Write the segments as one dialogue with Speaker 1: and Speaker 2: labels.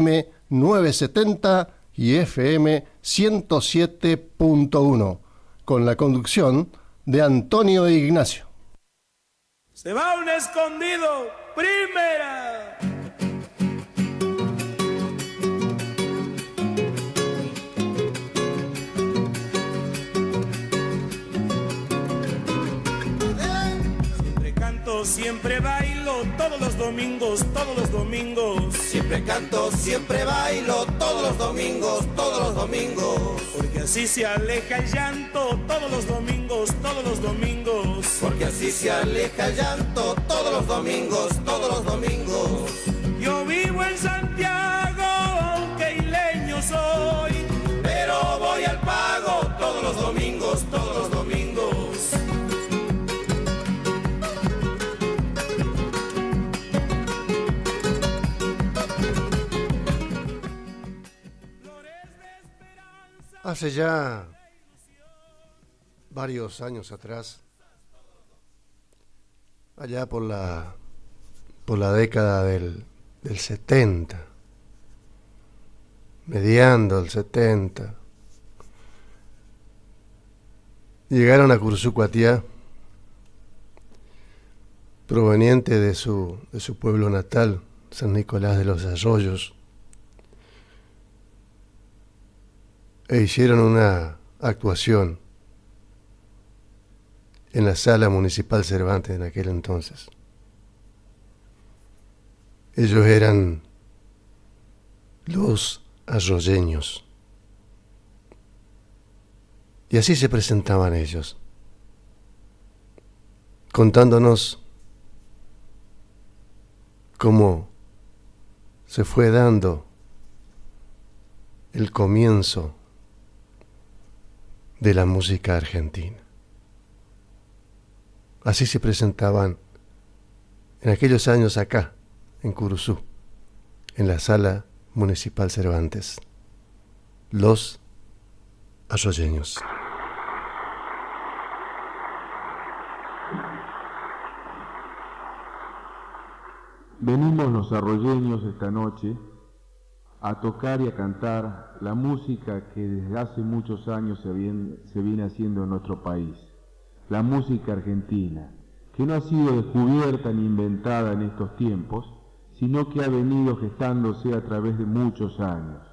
Speaker 1: AM 970 y FM 107.1, con la conducción de Antonio Ignacio.
Speaker 2: Se va un escondido, primera. Siempre canto, siempre bailo, todos los domingos, todos los domingos.
Speaker 3: Siempre canto, siempre bailo, todos los domingos, todos los domingos.
Speaker 2: Porque así se aleja el llanto, todos los domingos, todos los domingos.
Speaker 3: Porque así se aleja el llanto, todos los domingos, todos los domingos.
Speaker 2: Yo vivo en Santiago, aunque isleño soy,
Speaker 3: pero voy al pago todos los domingos, todos los domingos.
Speaker 1: Hace ya varios años atrás, allá por la década del 70, mediando el 70, llegaron a Cursucuatiá, proveniente de su pueblo natal, San Nicolás de los Arroyos, e hicieron una actuación en la Sala Municipal Cervantes en aquel entonces. Ellos eran los arroyeños. Y así se presentaban ellos, contándonos cómo se fue dando el comienzo de la música argentina. Así se presentaban en aquellos años acá, en Curuzú, en la Sala Municipal Cervantes, los arroyeños.
Speaker 4: Venimos los arroyeños esta noche a tocar y a cantar la música que desde hace muchos años se viene haciendo en nuestro país, la música argentina, que no ha sido descubierta ni inventada en estos tiempos, sino que ha venido gestándose a través de muchos años.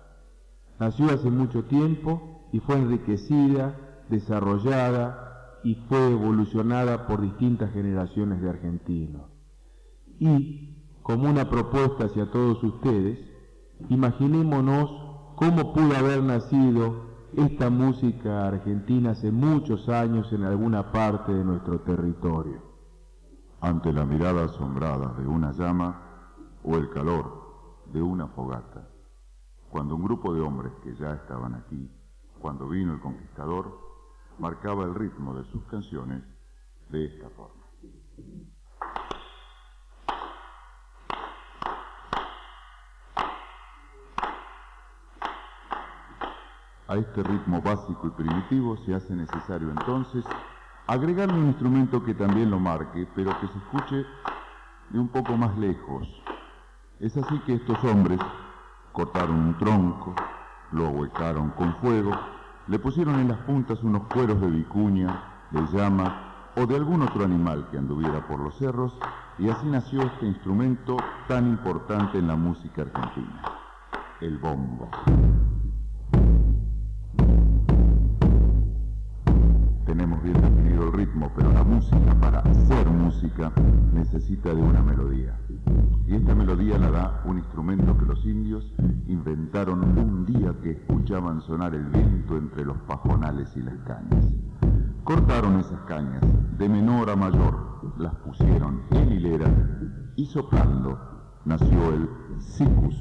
Speaker 4: Nació hace mucho tiempo y fue enriquecida, desarrollada y fue evolucionada por distintas generaciones de argentinos. Y, como una propuesta hacia todos ustedes, imaginémonos cómo pudo haber nacido esta música argentina hace muchos años en alguna parte de nuestro territorio.
Speaker 5: Ante la mirada asombrada de una llama o el calor de una fogata, cuando un grupo de hombres que ya estaban aquí, cuando vino el conquistador, marcaba el ritmo de sus canciones de esta forma. A este ritmo básico y primitivo se hace necesario entonces agregarle un instrumento que también lo marque, pero que se escuche de un poco más lejos. Es así que estos hombres cortaron un tronco, lo ahuecaron con fuego, le pusieron en las puntas unos cueros de vicuña, de llama o de algún otro animal que anduviera por los cerros, y así nació este instrumento tan importante en la música argentina, el bombo. Tenemos bien definido el ritmo, pero la música, para ser música, necesita de una melodía. Y esta melodía la da un instrumento que los indios inventaron un día que escuchaban sonar el viento entre los pajonales y las cañas. Cortaron esas cañas de menor a mayor, las pusieron en hilera y soplando nació el sikus.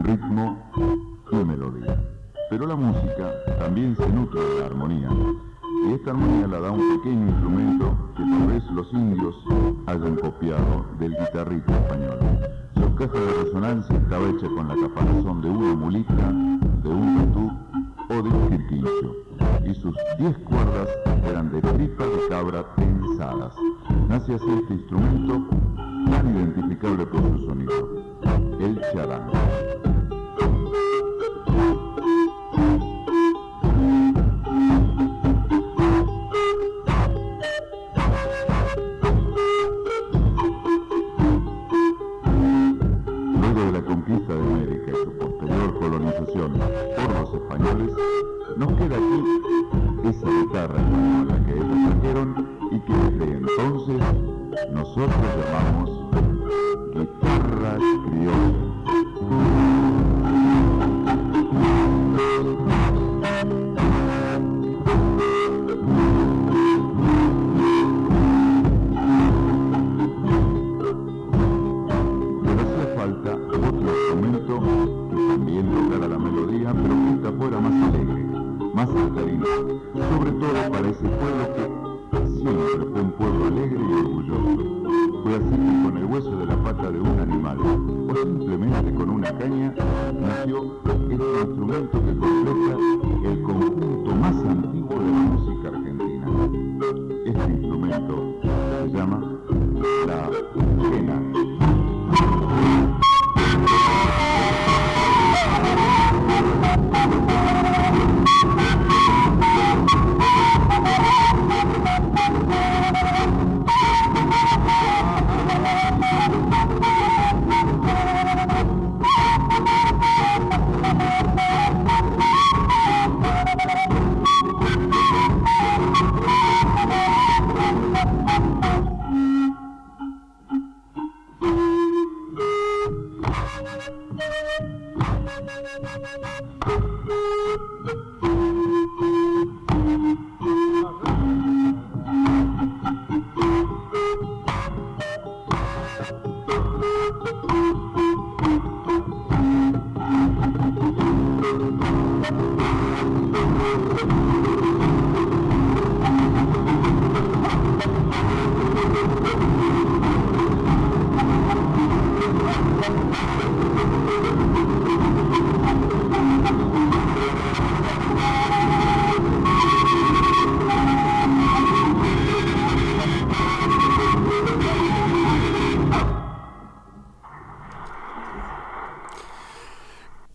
Speaker 5: Ritmo y melodía. Pero la música también se nutre de la armonía. Y esta armonía la da un pequeño instrumento que tal vez los indios hayan copiado del guitarrista español. caja de resonancia estaba hecha con la caparazón de una mulita, de un tatú o de un quirquincho, y sus 10 cuerdas eran de tripa de cabra tensadas. Nace así este instrumento tan identificable por su sonido, el charango. Conquista de América y su posterior colonización por los españoles, nos queda aquí esa guitarra española que ellos trajeron y que desde entonces nosotros llamamos guitarra criolla. Más saltarina, sobre todo para ese pueblo que siempre fue un pueblo alegre y orgulloso. Fue así que con el hueso de la pata de un animal, o simplemente con una caña, nació este instrumento que completa el conjunto más antiguo de la música argentina. Este instrumento se llama la quena.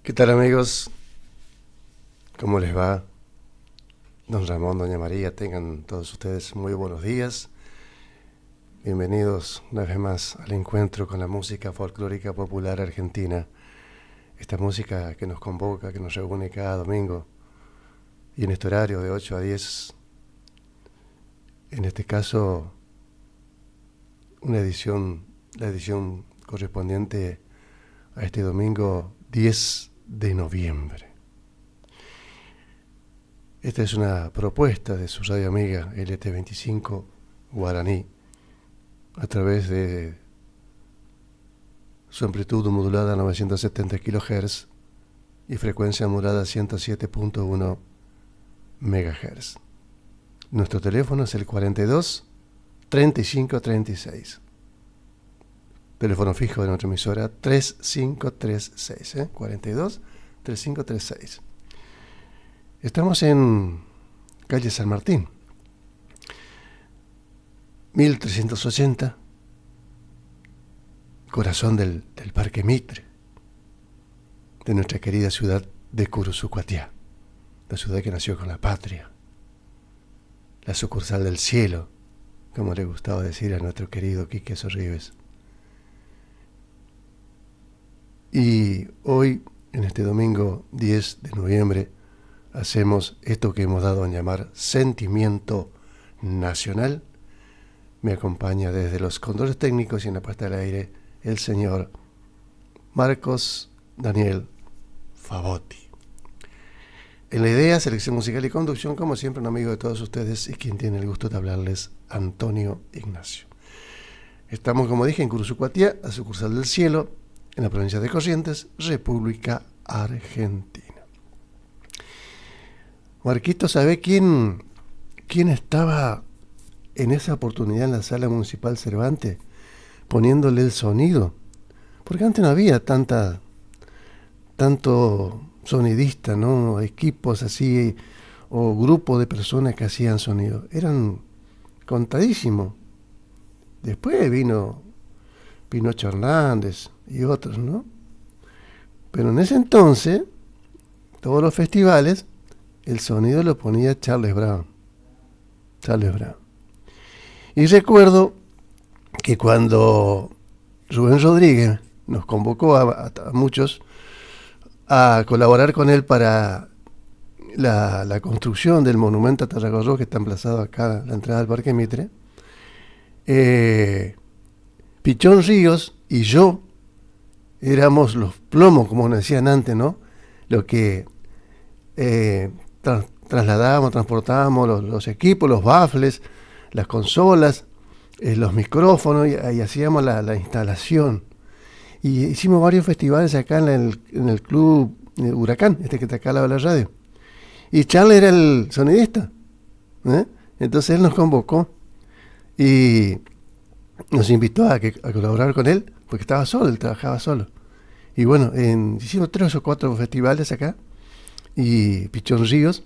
Speaker 1: ¿Qué tal, amigos? ¿Cómo les va? Don Ramón, Doña María, tengan todos ustedes muy buenos días. Bienvenidos una vez más al encuentro con la música folclórica popular argentina. Esta música que nos convoca, que nos reúne cada domingo. Y en este horario de 8 a 10, en este caso, la edición correspondiente a este domingo 10 de noviembre. Esta es una propuesta de su radio amiga LT25 Guaraní a través de su amplitud modulada a 970 kHz y frecuencia modulada a 107.1 MHz. Nuestro teléfono es el 42 35 36. Teléfono fijo de nuestra emisora 3536, 42 3536. Estamos en calle San Martín, 1380, corazón del Parque Mitre, de nuestra querida ciudad de Curuzucuatiá, la ciudad que nació con la patria, la sucursal del cielo, como le gustaba decir a nuestro querido Quique Sorribes. Y hoy, en este domingo 10 de noviembre, hacemos esto que hemos dado a llamar Sentimiento Nacional. Me acompaña desde los controles técnicos y en la puesta al aire el señor Marcos Daniel Favotti. En la idea, selección musical y conducción, como siempre, un amigo de todos ustedes y quien tiene el gusto de hablarles, Antonio Ignacio. Estamos, como dije, en Curuzucuatiá, la sucursal del cielo, en la provincia de Corrientes, República Argentina. Marquito, ¿sabe quién estaba en esa oportunidad en la sala municipal Cervantes poniéndole el sonido porque antes no había tanto sonidista, ¿no? Equipos así o grupos de personas que hacían sonido. Eran contadísimos. Después vino Pinocho Hernández y otros, ¿no? Pero en ese entonces, todos los festivales, el sonido lo ponía Charles Brown. Charles Brown. Y recuerdo que cuando Rubén Rodríguez nos convocó a muchos a colaborar con él para la construcción del monumento a Tarragorro, que está emplazado acá en la entrada del Parque Mitre, Pichón Ríos y yo éramos los plomos, como nos decían antes, ¿no? Lo que trasladábamos, transportábamos los equipos, los baffles, las consolas, los micrófonos, y hacíamos la instalación. Y hicimos varios festivales acá en el club Huracán, que está acá al lado de la radio. Y Charles era el sonidista, ¿eh? Entonces él nos convocó y nos invitó a colaborar con él, porque estaba solo, él trabajaba solo. Y bueno, hicimos 3 o 4 festivales acá, y Pichón Ríos,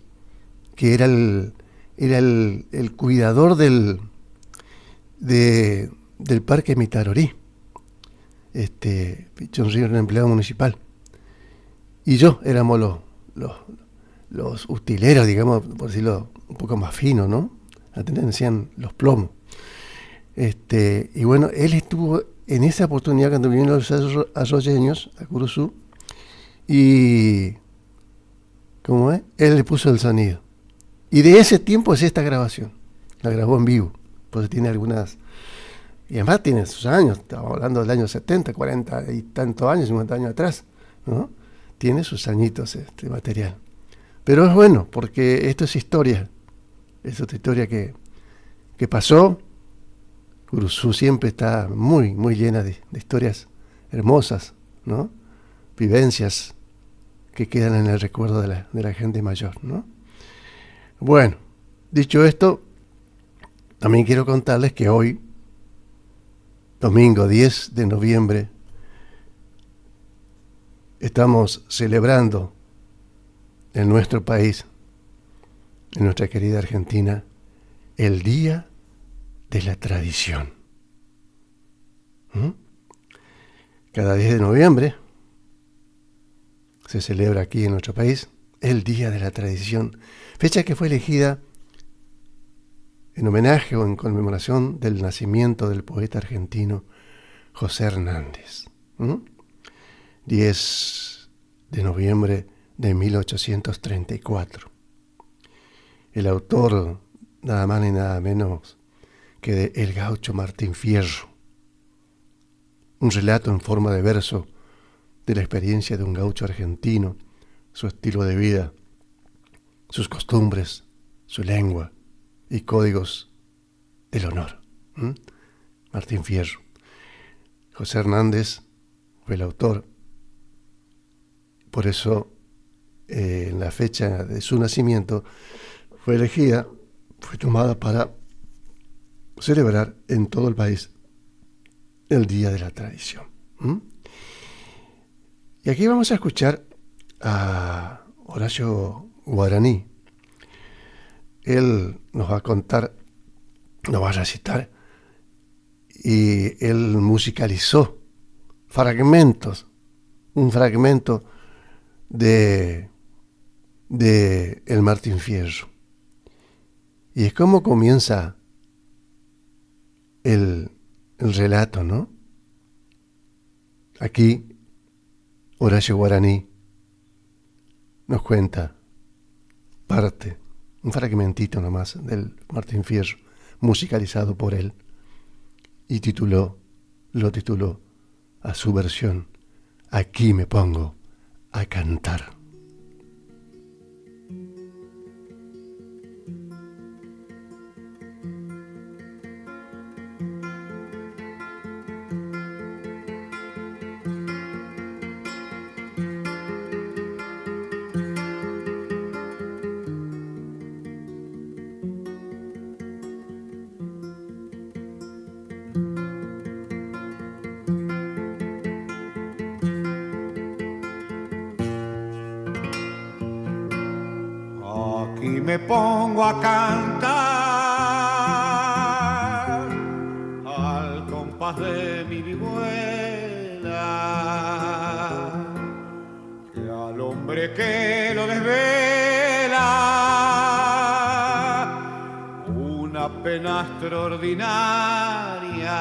Speaker 1: que era el cuidador del Parque Mitarorí. Pichón Ríos era un empleado municipal. Y yo éramos los utileros, digamos, por decirlo un poco más fino, ¿no? Decían los plomos. Y bueno, él estuvo en esa oportunidad cuando vinieron los arroyeños a Curuzú, y ¿cómo es? Él le puso el sonido. Y de ese tiempo es esta grabación. La grabó en vivo. Pues tiene algunas. Y además tiene sus años. Estamos hablando del año 70, 40 y tantos años, 50 años atrás, ¿no? Tiene sus añitos este material. Pero es bueno, porque esto es historia. Es otra historia que pasó. Curuzú siempre está muy, muy llena de historias hermosas, ¿no? Vivencias que quedan en el recuerdo de la gente mayor, ¿no? Bueno, dicho esto, también quiero contarles que hoy, domingo 10 de noviembre, estamos celebrando en nuestro país, en nuestra querida Argentina, el Día de la Tradición. Cada 10 de noviembre se celebra aquí en nuestro país el Día de la Tradición, fecha que fue elegida en homenaje o en conmemoración del nacimiento del poeta argentino José Hernández. 10 de noviembre de 1834. El autor, nada más ni nada menos que de El Gaucho Martín Fierro, un relato en forma de verso de la experiencia de un gaucho argentino, su estilo de vida, sus costumbres, su lengua y códigos del honor. Martín Fierro. José Hernández fue el autor. Por eso, en la fecha de su nacimiento, fue elegida, fue tomada para celebrar en todo el país el Día de la Tradición. Y aquí vamos a escuchar a Horacio Guaraní. Él nos va a contar, nos va a recitar, y él musicalizó fragmentos, un fragmento de el Martín Fierro. Y es como comienza el relato, ¿no? Aquí Horacio Guaraní nos cuenta parte, un fragmentito nomás del Martín Fierro, musicalizado por él, y lo tituló a su versión, Aquí me pongo a cantar.
Speaker 6: y me pongo a cantar al compás de mi vihuela, que al hombre que lo desvela una pena extraordinaria,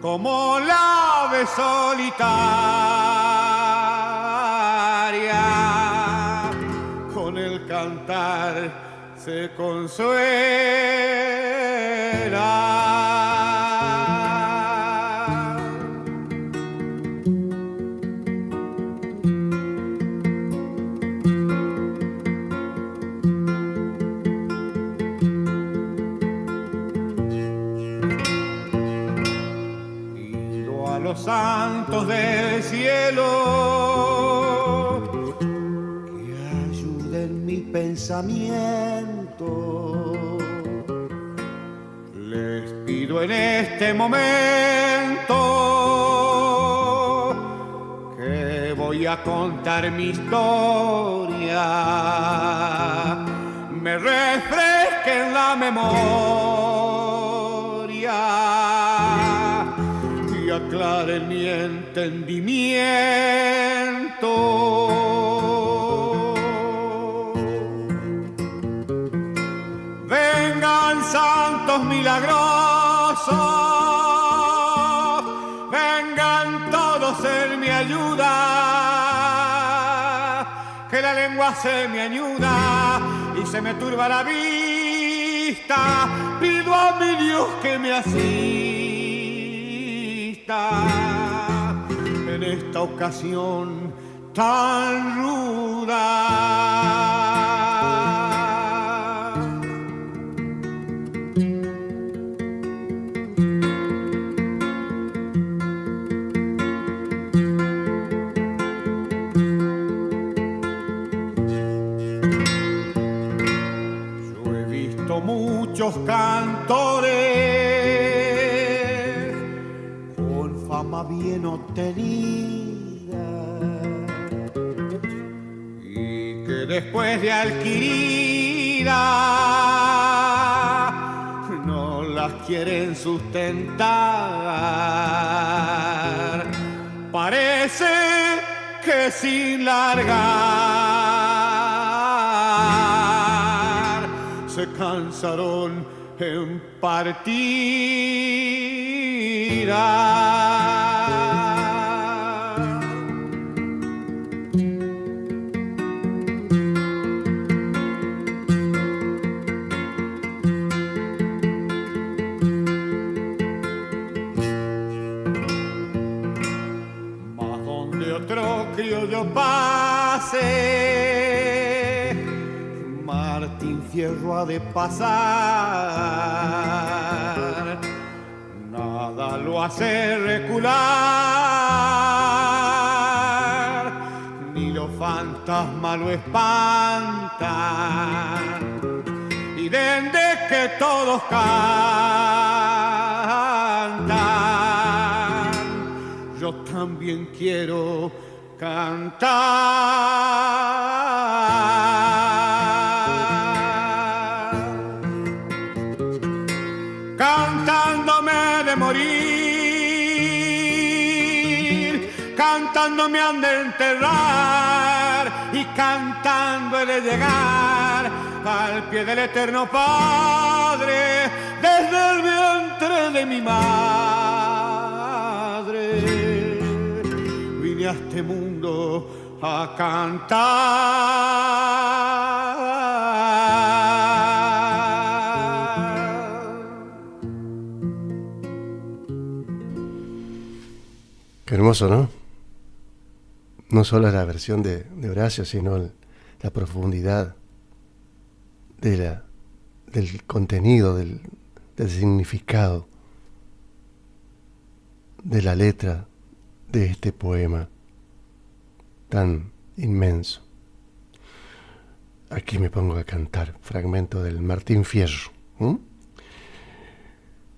Speaker 6: como la ave solitaria, con el cantar se consuela. Pido a los santos del cielo que ayuden mi pensamiento. Les pido en este momento que voy a contar mi historia, me refresquen la memoria y aclaren mi entendimiento. Vengan santos milagrosos, vengan todos en mi ayuda, que la lengua se me añuda y se me turba la vista. Pido a mi Dios que me asista en esta ocasión tan ruda. Muchos cantores con fama bien obtenida y que después de adquirida no las quieren sustentar. Parece que sin largar se cansaron en partida. Mas donde otro criollo pase, Martín Fierro ha de pasar, nada lo hace recular, ni los fantasmas lo espantan, y desde que todos cantan, yo también quiero cantar. Cantándome de morir, cantando me han de enterrar y cantando he de llegar al pie del eterno Padre desde el vientre de mi madre. Vine a este mundo a cantar.
Speaker 1: Qué hermoso, ¿no? No solo la versión de Horacio, sino la profundidad del contenido, del significado de la letra de este poema tan inmenso. Aquí me pongo a cantar, fragmento del Martín Fierro.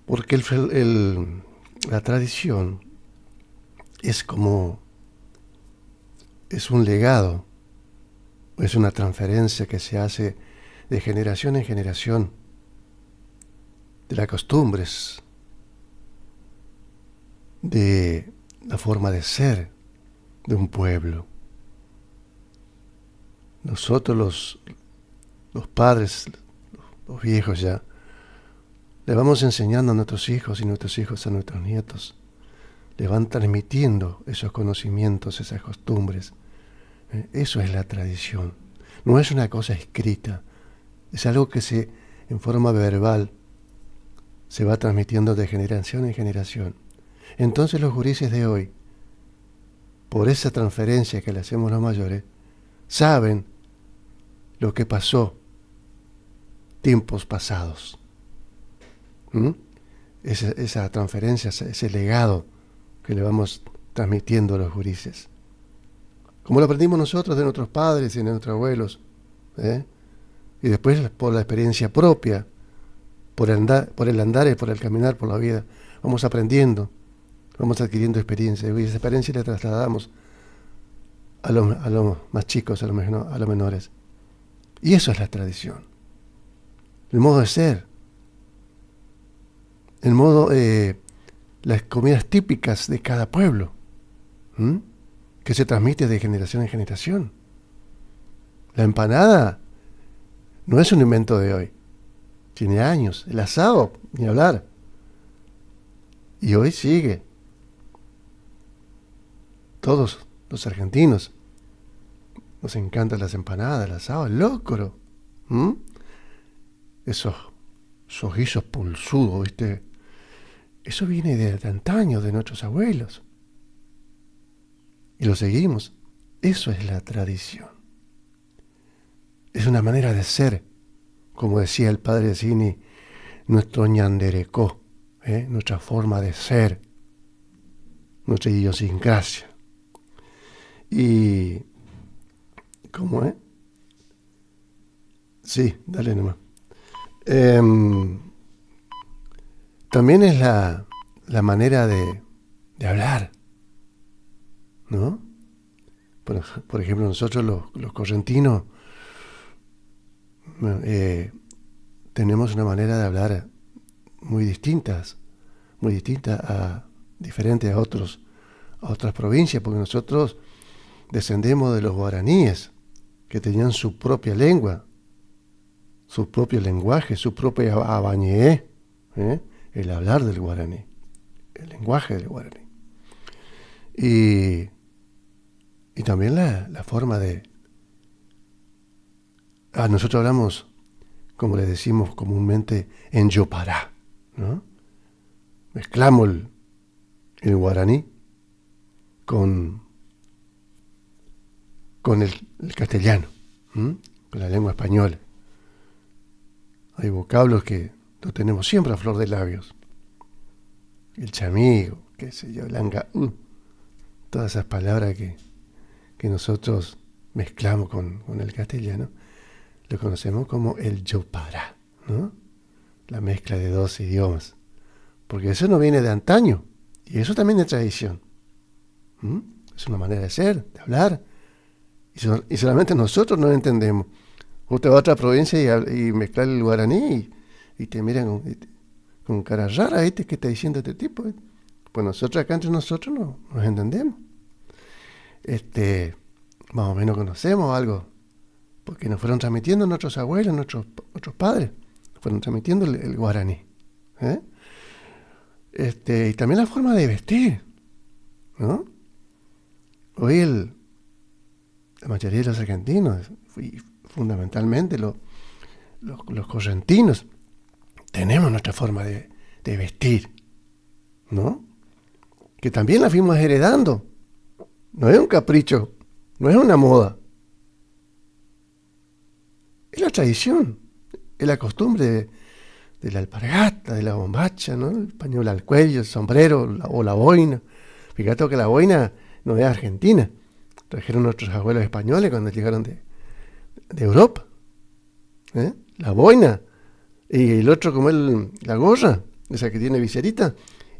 Speaker 1: Porque la tradición es un legado Es una transferencia que se hace de generación en generación, de las costumbres, de la forma de ser de un pueblo. Nosotros los padres, los viejos ya, le vamos enseñando a nuestros hijos y nuestros hijos a nuestros nietos. Le van transmitiendo esos conocimientos, esas costumbres. Eso es la tradición. No es una cosa escrita. Es algo que en forma verbal se va transmitiendo de generación en generación. Entonces los gurises de hoy, por esa transferencia que le hacemos los mayores, saben lo que pasó tiempos pasados. Esa transferencia, ese legado que le vamos transmitiendo a los gurises. Como lo aprendimos nosotros de nuestros padres y de nuestros abuelos. Y después por la experiencia propia, por el andar y por el caminar por la vida, vamos aprendiendo, vamos adquiriendo experiencia. Y esa experiencia la trasladamos a los más chicos, a los menores. Y eso es la tradición. El modo de ser. El modo, las comidas típicas de cada pueblo, que se transmite de generación en generación. La empanada no es un invento de hoy, tiene años. El asado, ni hablar. Y hoy sigue. Todos los argentinos nos encantan las empanadas, el asado, el locro. Esos guisos pulsudos, ¿viste? Eso viene de antaño, de nuestros abuelos. Y lo seguimos. Eso es la tradición. Es una manera de ser, como decía el padre Cini, nuestro ñanderecó, nuestra forma de ser, nuestra idiosincrasia. Y, ¿cómo es? Sí, dale nomás. También es la manera de hablar, ¿no? Por ejemplo, nosotros los correntinos tenemos una manera de hablar muy distinta diferente a otras provincias, porque nosotros descendemos de los guaraníes, que tenían su propia lengua, su propio lenguaje, su propia abañé, el hablar del guaraní, el lenguaje del guaraní. Y también la forma de... nosotros hablamos, como le decimos comúnmente, en yopará, ¿no? Mezclamos el guaraní con el castellano, con la lengua española. Hay vocablos que lo tenemos siempre a flor de labios. El chamigo, qué sé yo, el anga, todas esas palabras que nosotros mezclamos con el castellano, lo conocemos como el yopará, ¿no? La mezcla de dos idiomas. Porque eso no viene de antaño, y eso también es tradición. Es una manera de ser, de hablar, y solamente nosotros no lo entendemos. Usted va a otra provincia y mezclar el guaraní y te miran con cara rara, ¿viste? ¿Qué está diciendo este tipo? Pues nosotros acá entre nosotros no nos entendemos. Más o menos conocemos algo, porque nos fueron transmitiendo nuestros abuelos, nuestros padres, nos fueron transmitiendo el guaraní. Y también la forma de vestir, ¿no? Hoy la mayoría de los argentinos, y fundamentalmente los correntinos, tenemos nuestra forma de vestir, ¿no? Que también la fuimos heredando. No es un capricho, no es una moda. Es la tradición, es la costumbre de la alpargata, de la bombacha, ¿no? El pañuelo al cuello, el sombrero o la boina. Fíjate que la boina no es argentina. Trajeron nuestros abuelos españoles cuando llegaron de Europa. La boina. Y el otro como la gorra, esa que tiene viserita,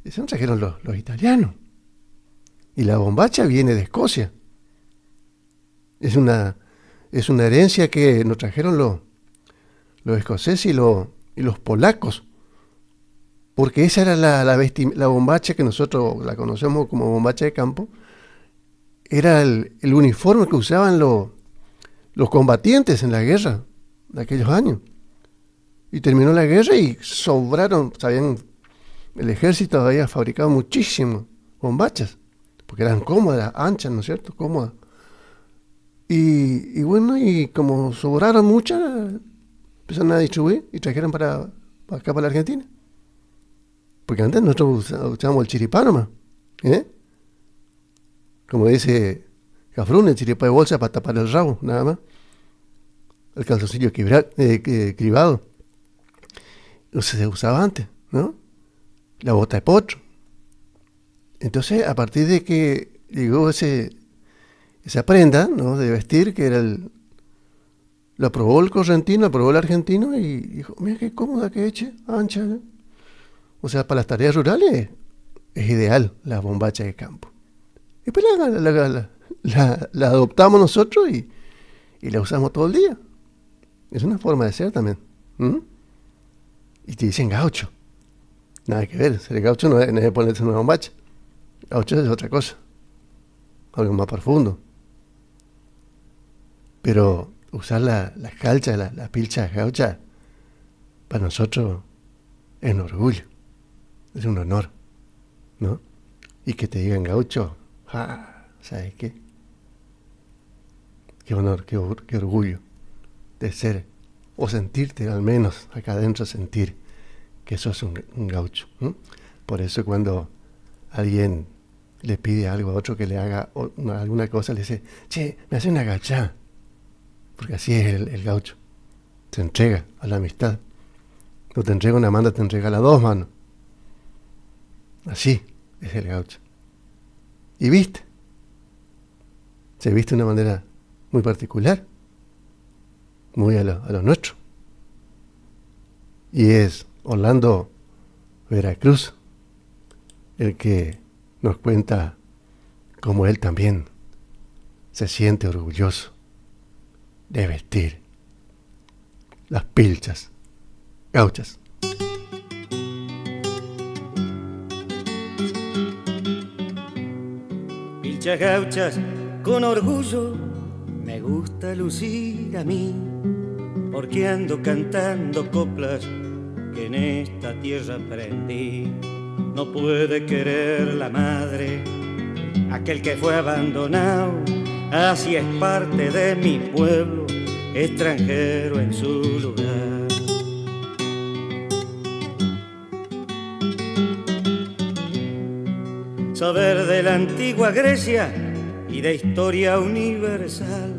Speaker 1: esa nos trajeron los italianos. Y la bombacha viene de Escocia. Es es una herencia que nos trajeron los escoceses y los polacos, porque esa era la bombacha que nosotros la conocemos como bombacha de campo. Era el uniforme que usaban los combatientes en la guerra de aquellos años. Y terminó la guerra y sobraron, el ejército había fabricado muchísimas bombachas, porque eran cómodas, anchas, ¿no es cierto? Cómodas. Y bueno, y como sobraron muchas, empezaron a distribuir y trajeron para acá, para la Argentina. Porque antes nosotros usábamos el chiripá nomás, ¿eh? Como dice Cafrún, el chiripá de bolsa para tapar el rabo, nada más. El calzoncillo cribado. Eso se usaba antes, ¿no? La bota de potro. Entonces, a partir de que llegó esa prenda, ¿no?, de vestir, que era lo aprobó el correntino, lo aprobó el argentino, y dijo, mira qué cómoda, qué hecha, ancha, ¿no? O sea, para las tareas rurales es ideal la bombacha de campo. Y pues la adoptamos nosotros y la usamos todo el día. Es una forma de ser también. Y te dicen gaucho. Nada que ver, ser gaucho no es ponerse una bombacha. Gaucho es otra cosa, algo más profundo. Pero usar las calchas, las pilchas gauchas, para nosotros es un orgullo, es un honor, ¿no? Y que te digan gaucho, ¿sabes qué? Qué honor, qué orgullo de ser, o sentirte, al menos acá adentro, sentir que sos un gaucho. Por eso cuando alguien le pide algo a otro que le haga alguna cosa, le dice, che, me hace una gauchá. Porque así es el gaucho. Se entrega a la amistad. No te entrega una mano, te entrega las dos manos. Así es el gaucho. Y se viste de una manera muy particular, muy a lo nuestro. Y es Orlando Veracruz el que nos cuenta cómo él también se siente orgulloso de vestir las pilchas gauchas.
Speaker 7: Pilchas gauchas con orgullo me gusta lucir a mí, porque ando cantando coplas que en esta tierra aprendí. No puede querer la madre aquel que fue abandonado, así es parte de mi pueblo, extranjero en su lugar. Saber de la antigua Grecia y de historia universal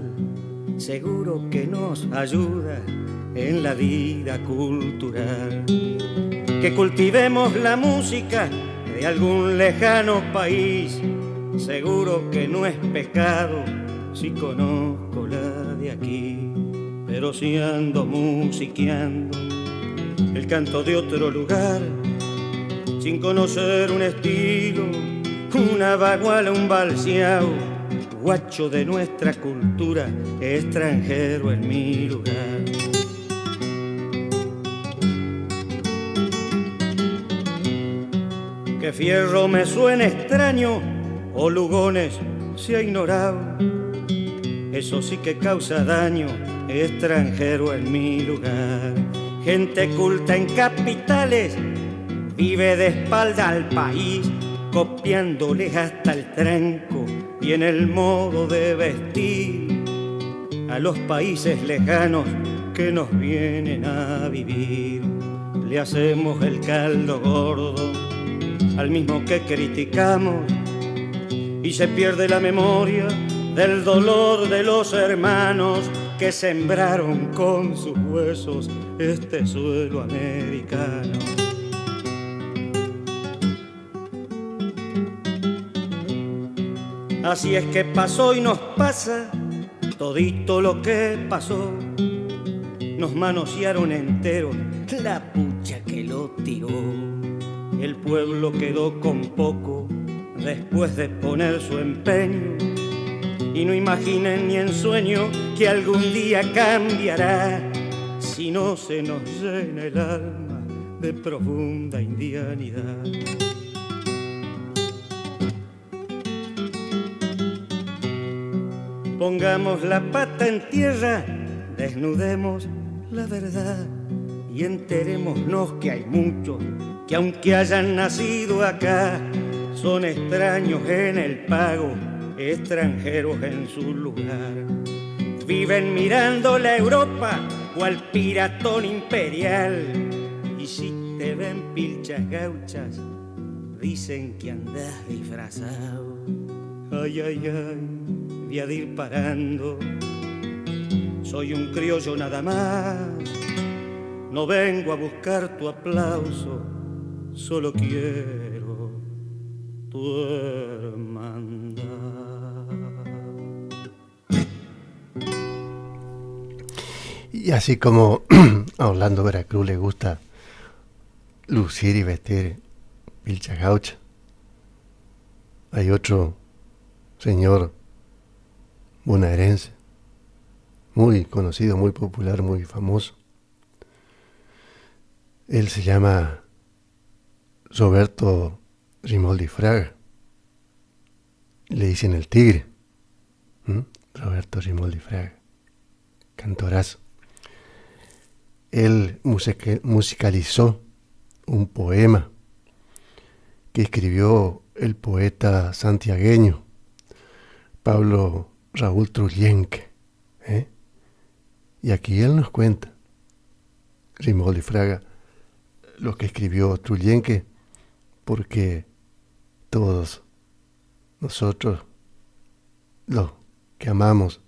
Speaker 7: seguro que nos ayuda en la vida cultural. Que cultivemos la música de algún lejano país, seguro que no es pecado si conozco la de aquí. Pero si ando musiqueando el canto de otro lugar, sin conocer un estilo, una baguala, un balseao, guacho de nuestra cultura, extranjero en mi lugar. Que fierro me suene extraño o lugones se ha ignorado, eso sí que causa daño, extranjero en mi lugar. Gente culta en capitales vive de espalda al país, copiándoles hasta el tranco y en el modo de vestir a los países lejanos que nos vienen a vivir. Le hacemos el caldo gordo al mismo que criticamos y se pierde la memoria del dolor de los hermanos que sembraron con sus huesos este suelo americano. Así es que pasó y nos pasa todito lo que pasó. Nos manosearon enteros, la pucha que lo tiró. El pueblo quedó con poco después de poner su empeño y no imaginen ni en sueño que algún día cambiará, si no se nos llena el alma de profunda indianidad. Pongamos la pata en tierra, desnudemos la verdad y enterémonos que hay muchos que aunque hayan nacido acá, son extraños en el pago, extranjeros en su lugar. Viven mirando la Europa cual piratón imperial, y si te ven pilchas gauchas, dicen que andás disfrazado. Ay, ay, ay, voy a ir parando, soy un criollo nada más, no vengo a buscar tu aplauso, solo quiero tu hermandad.
Speaker 1: Y así como a Orlando Veracruz le gusta lucir y vestir pilcha gaucha, hay otro señor bonaerense, muy conocido, muy popular, muy famoso. Él se llama Roberto Rimoldi Fraga. Le dicen el tigre. Roberto Rimoldi Fraga, cantorazo. Él musicalizó un poema que escribió el poeta santiagueño Pablo Raúl Trullenque. Y aquí él nos cuenta, Rimoldi Fraga, lo que escribió Trullenque, porque todos nosotros, los que amamos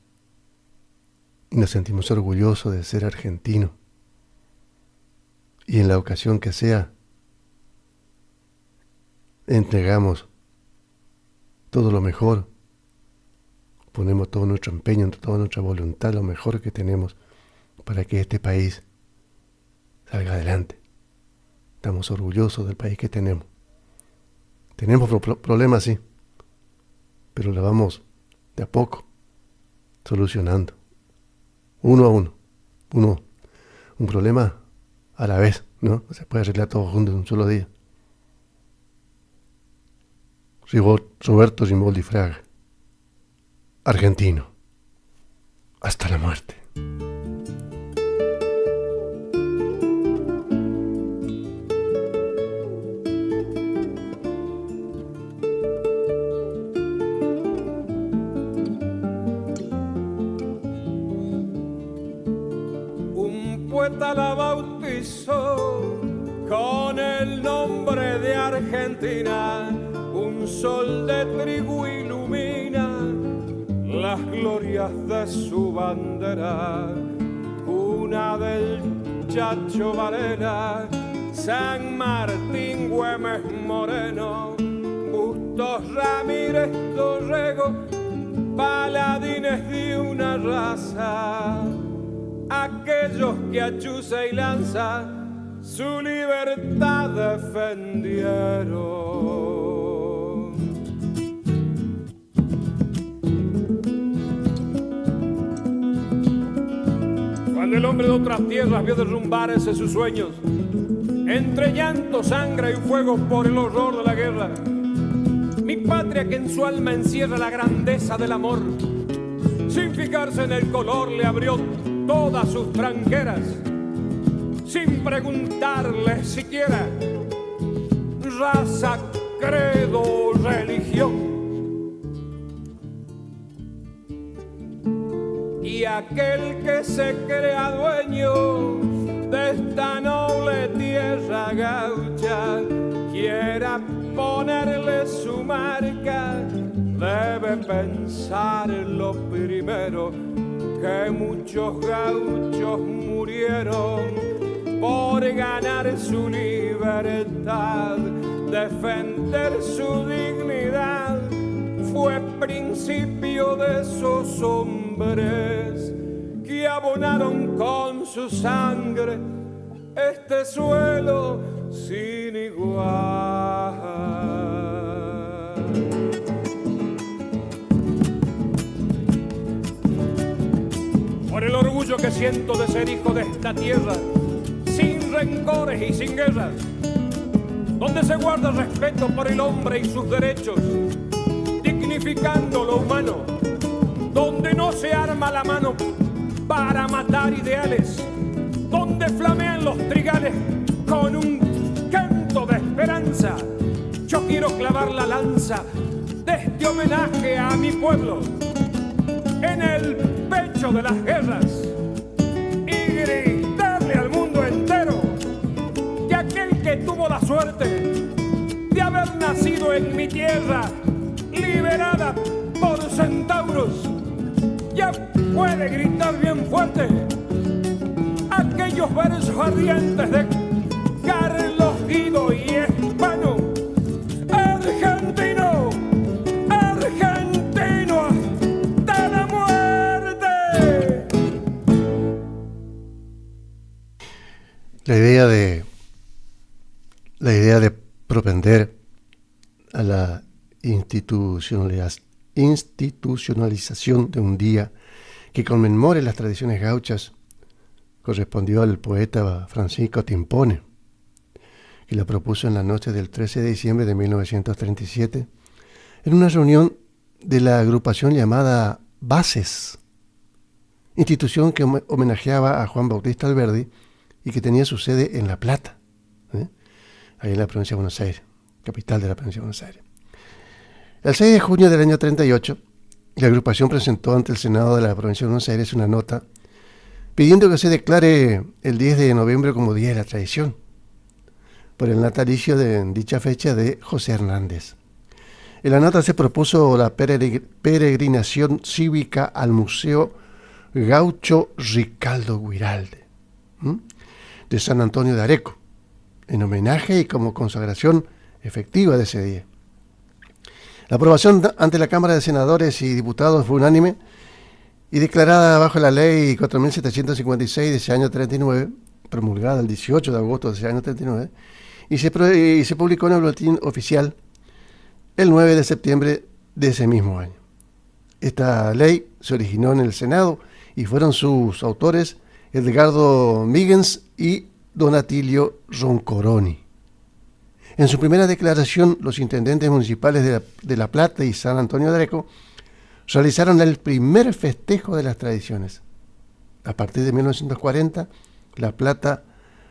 Speaker 1: y nos sentimos orgullosos de ser argentinos, y en la ocasión que sea, entregamos todo lo mejor, ponemos todo nuestro empeño, toda nuestra voluntad, lo mejor que tenemos para que este país salga adelante. Estamos orgullosos del país que tenemos. Tenemos problemas, sí, pero lo vamos de a poco solucionando, uno a uno, un problema a la vez, ¿no? Se puede arreglar todo junto en un solo día. Roberto Rimoldi Fraga, argentino, hasta la muerte.
Speaker 6: Un poeta la bautizó con el nombre de Argentina. Un sol de trigo ilumina las glorias de su bandera. Cuna del Chacho Varela, San Martín, Güemes Moreno, Bustos Ramírez Dorrego, paladines de una raza, aquellos que a chuza y lanza su libertad defendieron. Cuando el hombre de otras tierras vio derrumbarse sus sueños, entre llanto, sangre y fuego por el horror de la guerra, mi patria que en su alma encierra la grandeza del amor, sin fijarse en el color le abrió todas sus tranqueras, sin preguntarle siquiera raza, credo o religión. Y aquel que se crea dueño de esta noble tierra gaucha, quiera ponerle su marca, debe pensar lo primero, que muchos gauchos murieron por ganar su libertad, defender su dignidad. Fue principio de esos hombres que abonaron con su sangre este suelo sin igual.
Speaker 8: orgullo que siento de ser hijo de esta tierra, sin rencores y sin guerras, donde se guarda respeto por el hombre y sus derechos, dignificando lo humano, donde no se arma la mano para matar ideales, donde flamean los trigales con un canto de esperanza. Yo quiero clavar la lanza de este homenaje a mi pueblo en el pecho de las guerras y gritarle al mundo entero que aquel que tuvo la suerte de haber nacido en mi tierra, liberada por centauros, ya puede gritar bien fuerte aquellos versos ardientes de Carlos Guido y Hispano. Argentino, argentino hasta la muerte.
Speaker 1: La idea de propender a la institucionalización de un día que conmemore las tradiciones gauchas correspondió al poeta Francisco Timpone, que la propuso en la noche del 13 de diciembre de 1937 en una reunión de la agrupación llamada Bases, institución que homenajeaba a Juan Bautista Alberdi y que tenía su sede en La Plata, ahí en la provincia de Buenos Aires, capital de la provincia de Buenos Aires. El 6 de junio del año 38, la agrupación presentó ante el Senado de la provincia de Buenos Aires una nota pidiendo que se declare el 10 de noviembre como Día de la Tradición, por el natalicio de dicha fecha de José Hernández. En la nota se propuso la peregrinación cívica al Museo Gaucho Ricaldo Guiralde de San Antonio de Areco, en homenaje y como consagración efectiva de ese día. La aprobación ante la Cámara de Senadores y Diputados fue unánime y declarada bajo la Ley 4.756 de ese año 39, promulgada el 18 de agosto de ese año 39, y se publicó en el Boletín Oficial el 9 de septiembre de ese mismo año. Esta ley se originó en el Senado y fueron sus autores Edgardo Míguez y Donatilio Roncoroni. En su primera declaración, los intendentes municipales de La Plata y San Antonio de Areco realizaron el primer festejo de las tradiciones. A partir de 1940, La Plata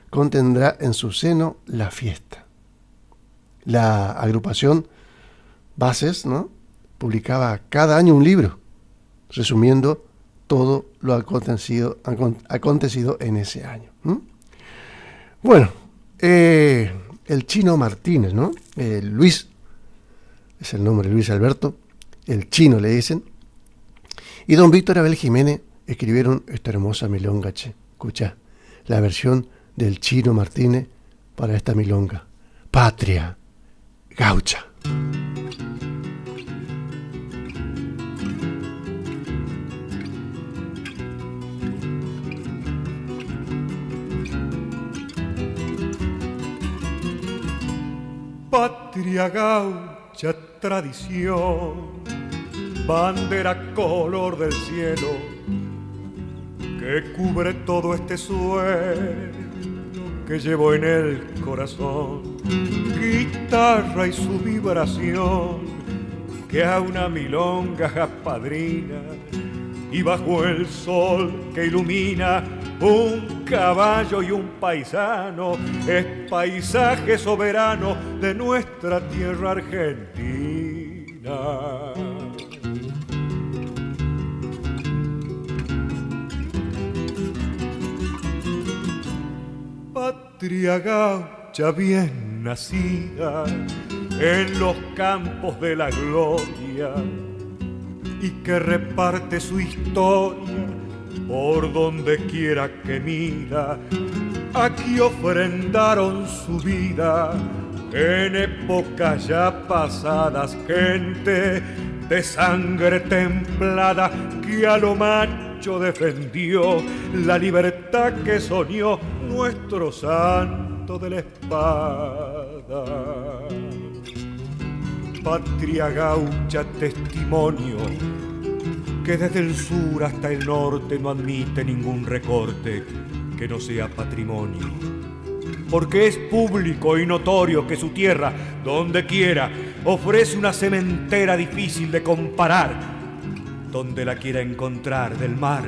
Speaker 1: contendrá en su seno la fiesta. La agrupación Bases, publicaba cada año un libro resumiendo todo lo acontecido en ese año. Bueno, el Chino Martínez, Luis, es el nombre, Luis Alberto, el Chino le dicen, y don Víctor Abel Jiménez escribieron esta hermosa milonga, escucha, la versión del Chino Martínez para esta milonga, Patria Gaucha.
Speaker 8: Patria gaucha, tradición, bandera color del cielo, que cubre todo este suelo que llevo en el corazón. Guitarra y su vibración, que a una milonga apadrina, y bajo el sol que ilumina un caballo y un paisano, es paisaje soberano de nuestra tierra argentina. Patria gaucha bien nacida en los campos de la gloria, y que reparte su historia por donde quiera que mira. Aquí ofrendaron su vida en épocas ya pasadas, gente de sangre templada que a lo macho defendió la libertad que soñó nuestro santo de la espada. Patria gaucha, testimonio
Speaker 6: que desde el sur hasta el norte no admite ningún recorte que no sea patrimonio. Porque es público y notorio que su tierra, donde quiera, ofrece una sementera difícil de comparar, donde la quiera encontrar del mar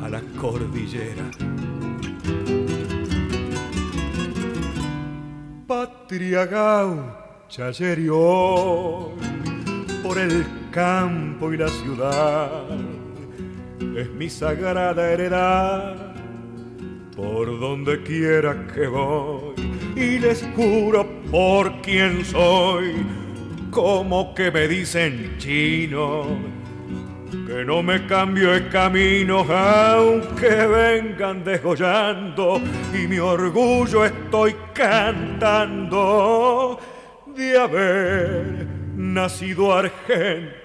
Speaker 6: a la cordillera. Patria gaucha ayer y hoy, por el campo y la ciudad, es mi sagrada heredad, por donde quiera que voy, y les juro por quién soy, como que me dicen chino, que no me cambio de camino, aunque vengan desgollando, y mi orgullo estoy cantando de haber nacido argentino.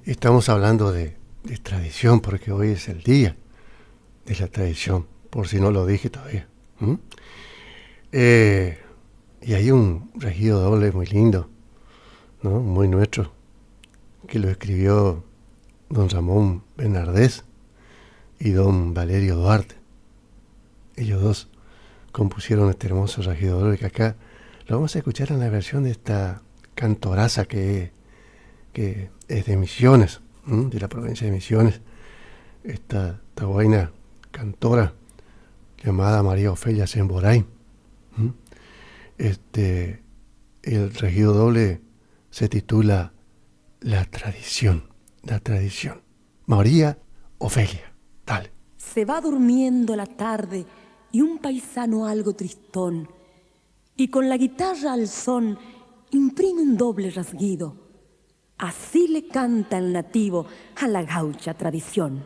Speaker 1: Estamos hablando de tradición, porque hoy es el día de la tradición, por si no lo dije todavía. Y hay un regido doble muy lindo, ¿no? Muy nuestro, que lo escribió don Ramón Bernardés y don Valerio Duarte. Ellos dos compusieron este hermoso regido doble que acá lo vamos a escuchar en la versión de esta cantoraza que es de Misiones, de la provincia de Misiones, esta tahuayna cantora llamada María Ofelia Semboray. El regido doble se titula La Tradición. María Ofelia, dale.
Speaker 9: Se va durmiendo la tarde y un paisano algo tristón, y con la guitarra al son imprime un doble rasguido. Así le canta el nativo a la gaucha tradición.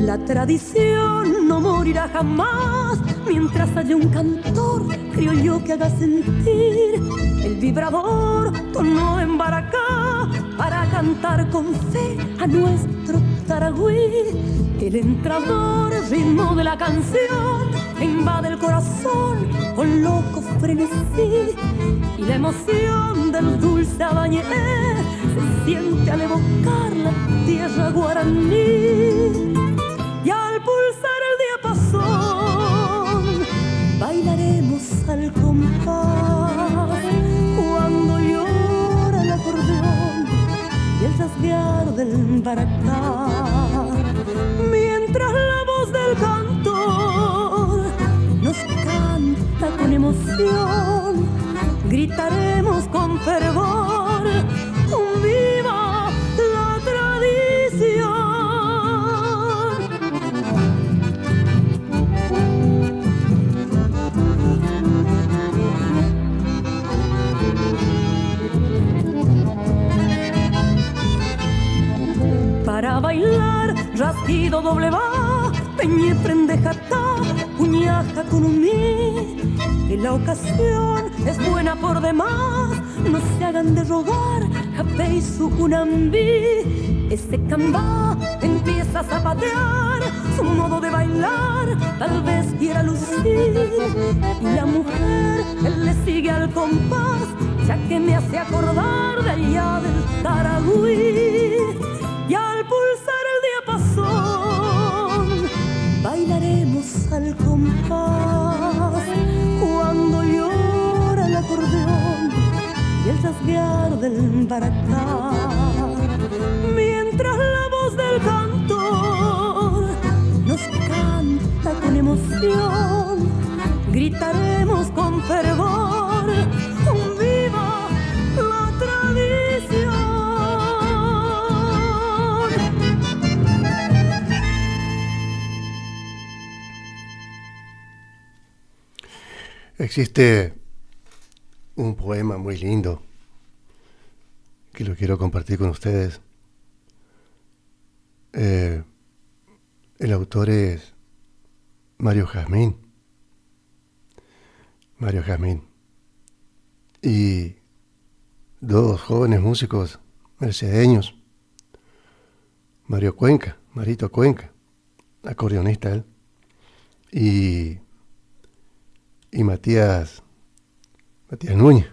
Speaker 9: La tradición no morirá jamás mientras haya un cantor criollo que haga sentir el vibrador tono en baracá para cantar con fe a nuestro taragüí. El entrador ritmo de la canción invade el corazón con loco frenesí, y la emoción del dulce abañé se siente al evocar la tierra guaraní. Y al pulsar el diapasón bailaremos al compás cuando llora el acordeón y el rasguear del baracá. Mientras la voz del cantor nos canta con emoción, gritaremos con fervor un viva la tradición. Para bailar, rasguido doble va, peñe prende jatá, puñaja con humí. Y la ocasión es buena por demás, no se hagan de rogar, japé y su cunambí. Este cambá empieza a zapatear, su modo de bailar tal vez quiera lucir. Y la mujer, él le sigue al compás, ya que me hace acordar de allá del Taragüí. Y al pulsar el diapasón bailaremos al compás cuando llora el acordeón y el rasguear del baracá. Mientras la voz del cantor nos canta con emoción, gritaremos con fervor un viva la tradición.
Speaker 1: Existe un poema muy lindo que lo quiero compartir con ustedes. El autor es Mario Jazmín. Mario Jazmín. Y dos jóvenes músicos mercedeños. Marito Cuenca, acordeonista él. Y Matías Núñez,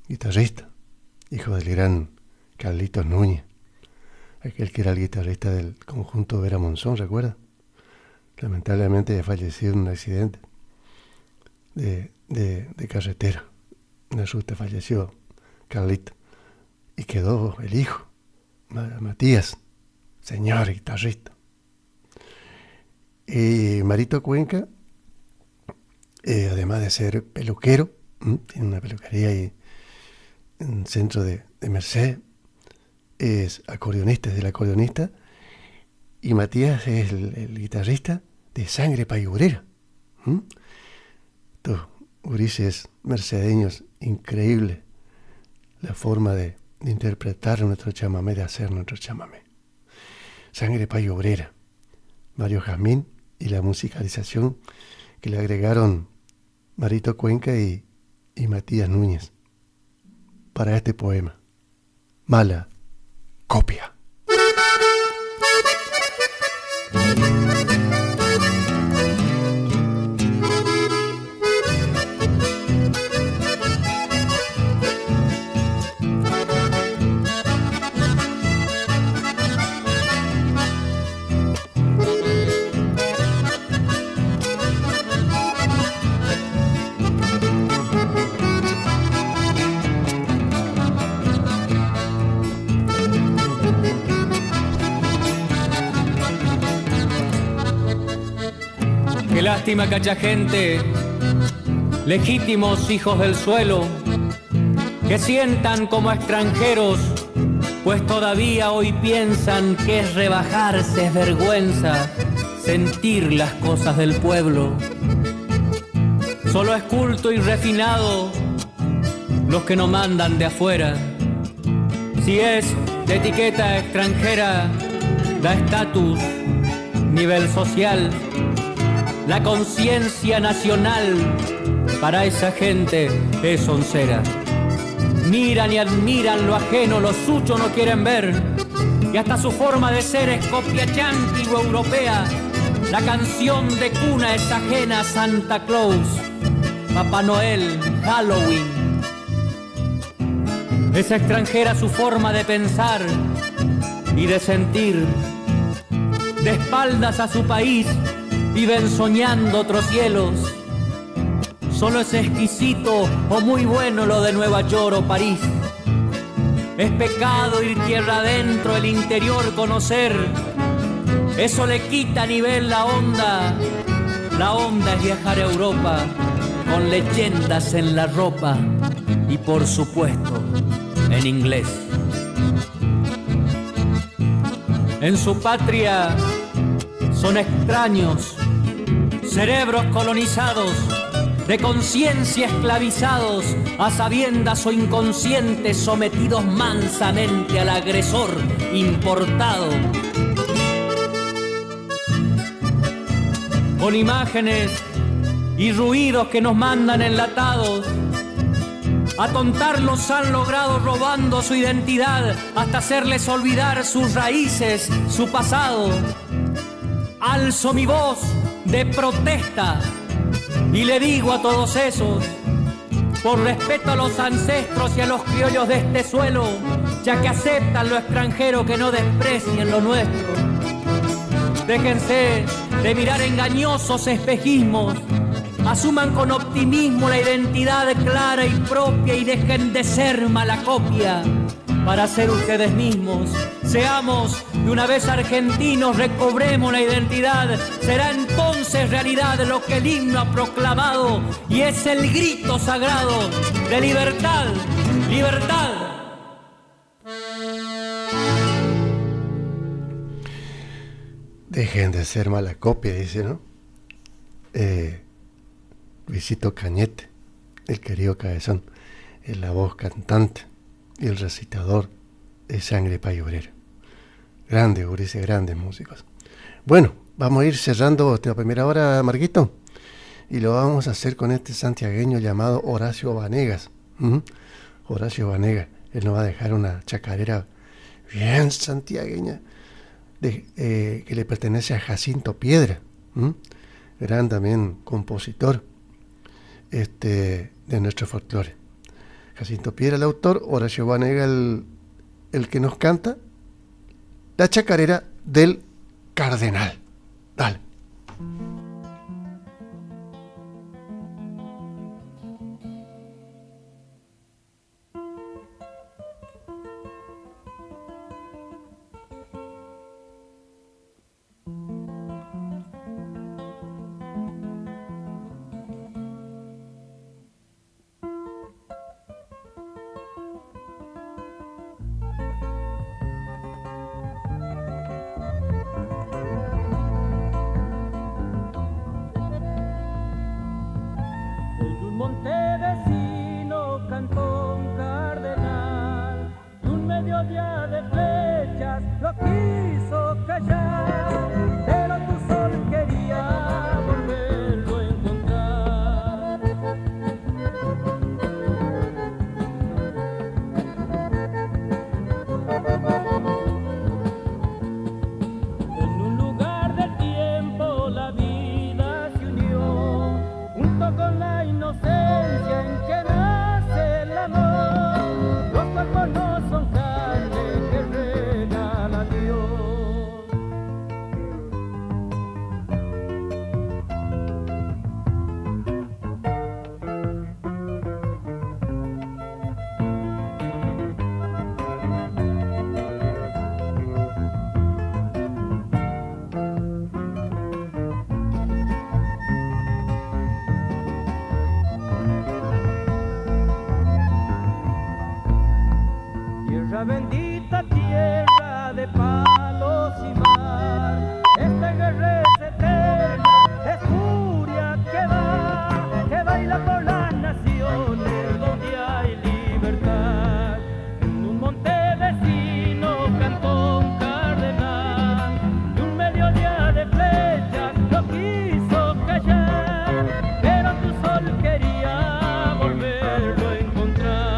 Speaker 1: guitarrista, hijo del gran Carlitos Núñez, aquel que era el guitarrista del conjunto Vera Monzón, ¿recuerda? Lamentablemente falleció en un accidente de carretera. En la ruta falleció Carlito y quedó el hijo, Matías, señor guitarrista. Y Marito Cuenca, además de ser peluquero, tiene una peluquería ahí en el centro de Merced, es acordeonista, es el acordeonista, y Matías es el guitarrista de Sangre Payurera. Estos gurises mercedeños, increíble la forma de interpretar nuestro chamamé, de hacer nuestro chamamé. Sangre Payurera, Mario Jazmín, y la musicalización que le agregaron Marito Cuenca y Matías Núñez para este poema. Mala copia.
Speaker 10: Qué lástima que haya gente, legítimos hijos del suelo, que sientan como extranjeros, pues todavía hoy piensan que es rebajarse, es vergüenza, sentir las cosas del pueblo. Solo es culto y refinado los que no mandan de afuera. Si es de etiqueta extranjera, da estatus, nivel social. La conciencia nacional para esa gente es oncera. Miran y admiran lo ajeno, lo suyo no quieren ver. Y hasta su forma de ser es copia yanqui o europea. La canción de cuna es ajena a Santa Claus, Papá Noel, Halloween. Es extranjera su forma de pensar y de sentir. De espaldas a su país viven soñando otros cielos. Solo es exquisito o muy bueno lo de Nueva York o París. Es pecado ir tierra adentro, el interior conocer. Eso le quita a nivel la onda. La onda es viajar a Europa con leyendas en la ropa y por supuesto en inglés. En su patria son extraños, cerebros colonizados, de conciencia esclavizados, a sabiendas o inconscientes, sometidos mansamente al agresor importado. Con imágenes y ruidos que nos mandan enlatados, atontarlos han logrado robando su identidad hasta hacerles olvidar sus raíces, su pasado. Alzo mi voz de protesta y le digo a todos esos, por respeto a los ancestros y a los criollos de este suelo, ya que aceptan lo extranjero, que no desprecien lo nuestro. Déjense de mirar engañosos espejismos, asuman con optimismo la identidad clara y propia y dejen de ser mala copia para ser ustedes mismos. Seamos de una vez argentinos, recobremos la identidad. Será entonces realidad lo que el himno ha proclamado, y es el grito sagrado de libertad, libertad.
Speaker 1: Dejen de ser mala copia, dice, ¿no? Luisito Cañete, el querido Cabezón, es la voz cantante y el recitador de Sangre Pay Obrero. Grandes, gurises, grandes músicos. Bueno, vamos a ir cerrando esta primera hora, Marquito, y lo vamos a hacer con este santiagueño llamado Horacio Vanegas. Horacio Vanegas, él nos va a dejar una chacarera bien santiagueña que le pertenece a Jacinto Piedra, gran también compositor de nuestro folclore. Jacinto Piedra el autor, Horacio Vanegas el que nos canta la chacarera del Cardenal. Dale.
Speaker 11: Bendita tierra de palos y mar, esta guerra es eterna, es furia que baila por las naciones donde hay libertad. En un monte vecino cantó un cardenal, y un mediodía de flechas lo quiso callar, pero tu sol quería volverlo a encontrar.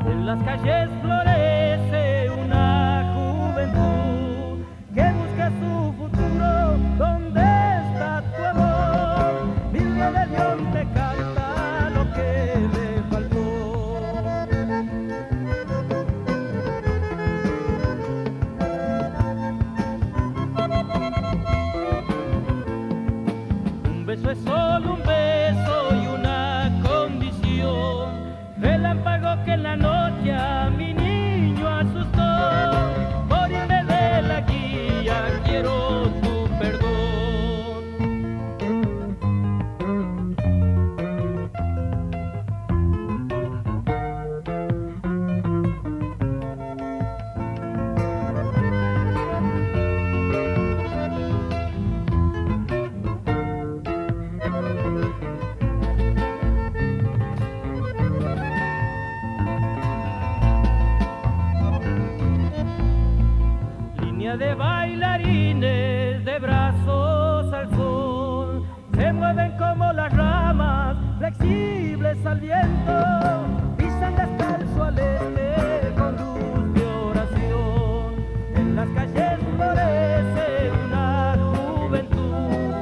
Speaker 11: En las calles florece una juventud que busca su futuro. ¿Dónde está tu amor? Mi rebelión te canta lo que le faltó. Un beso es solo un beso y una condición. Relámpago que en la noche a mi niño asustó. Morirme de la guía, quiero tu perdón. De bailarines de brazos al sol, se mueven como las ramas flexibles al viento, pisan descalzo al este con luz de oración. En las calles florece una juventud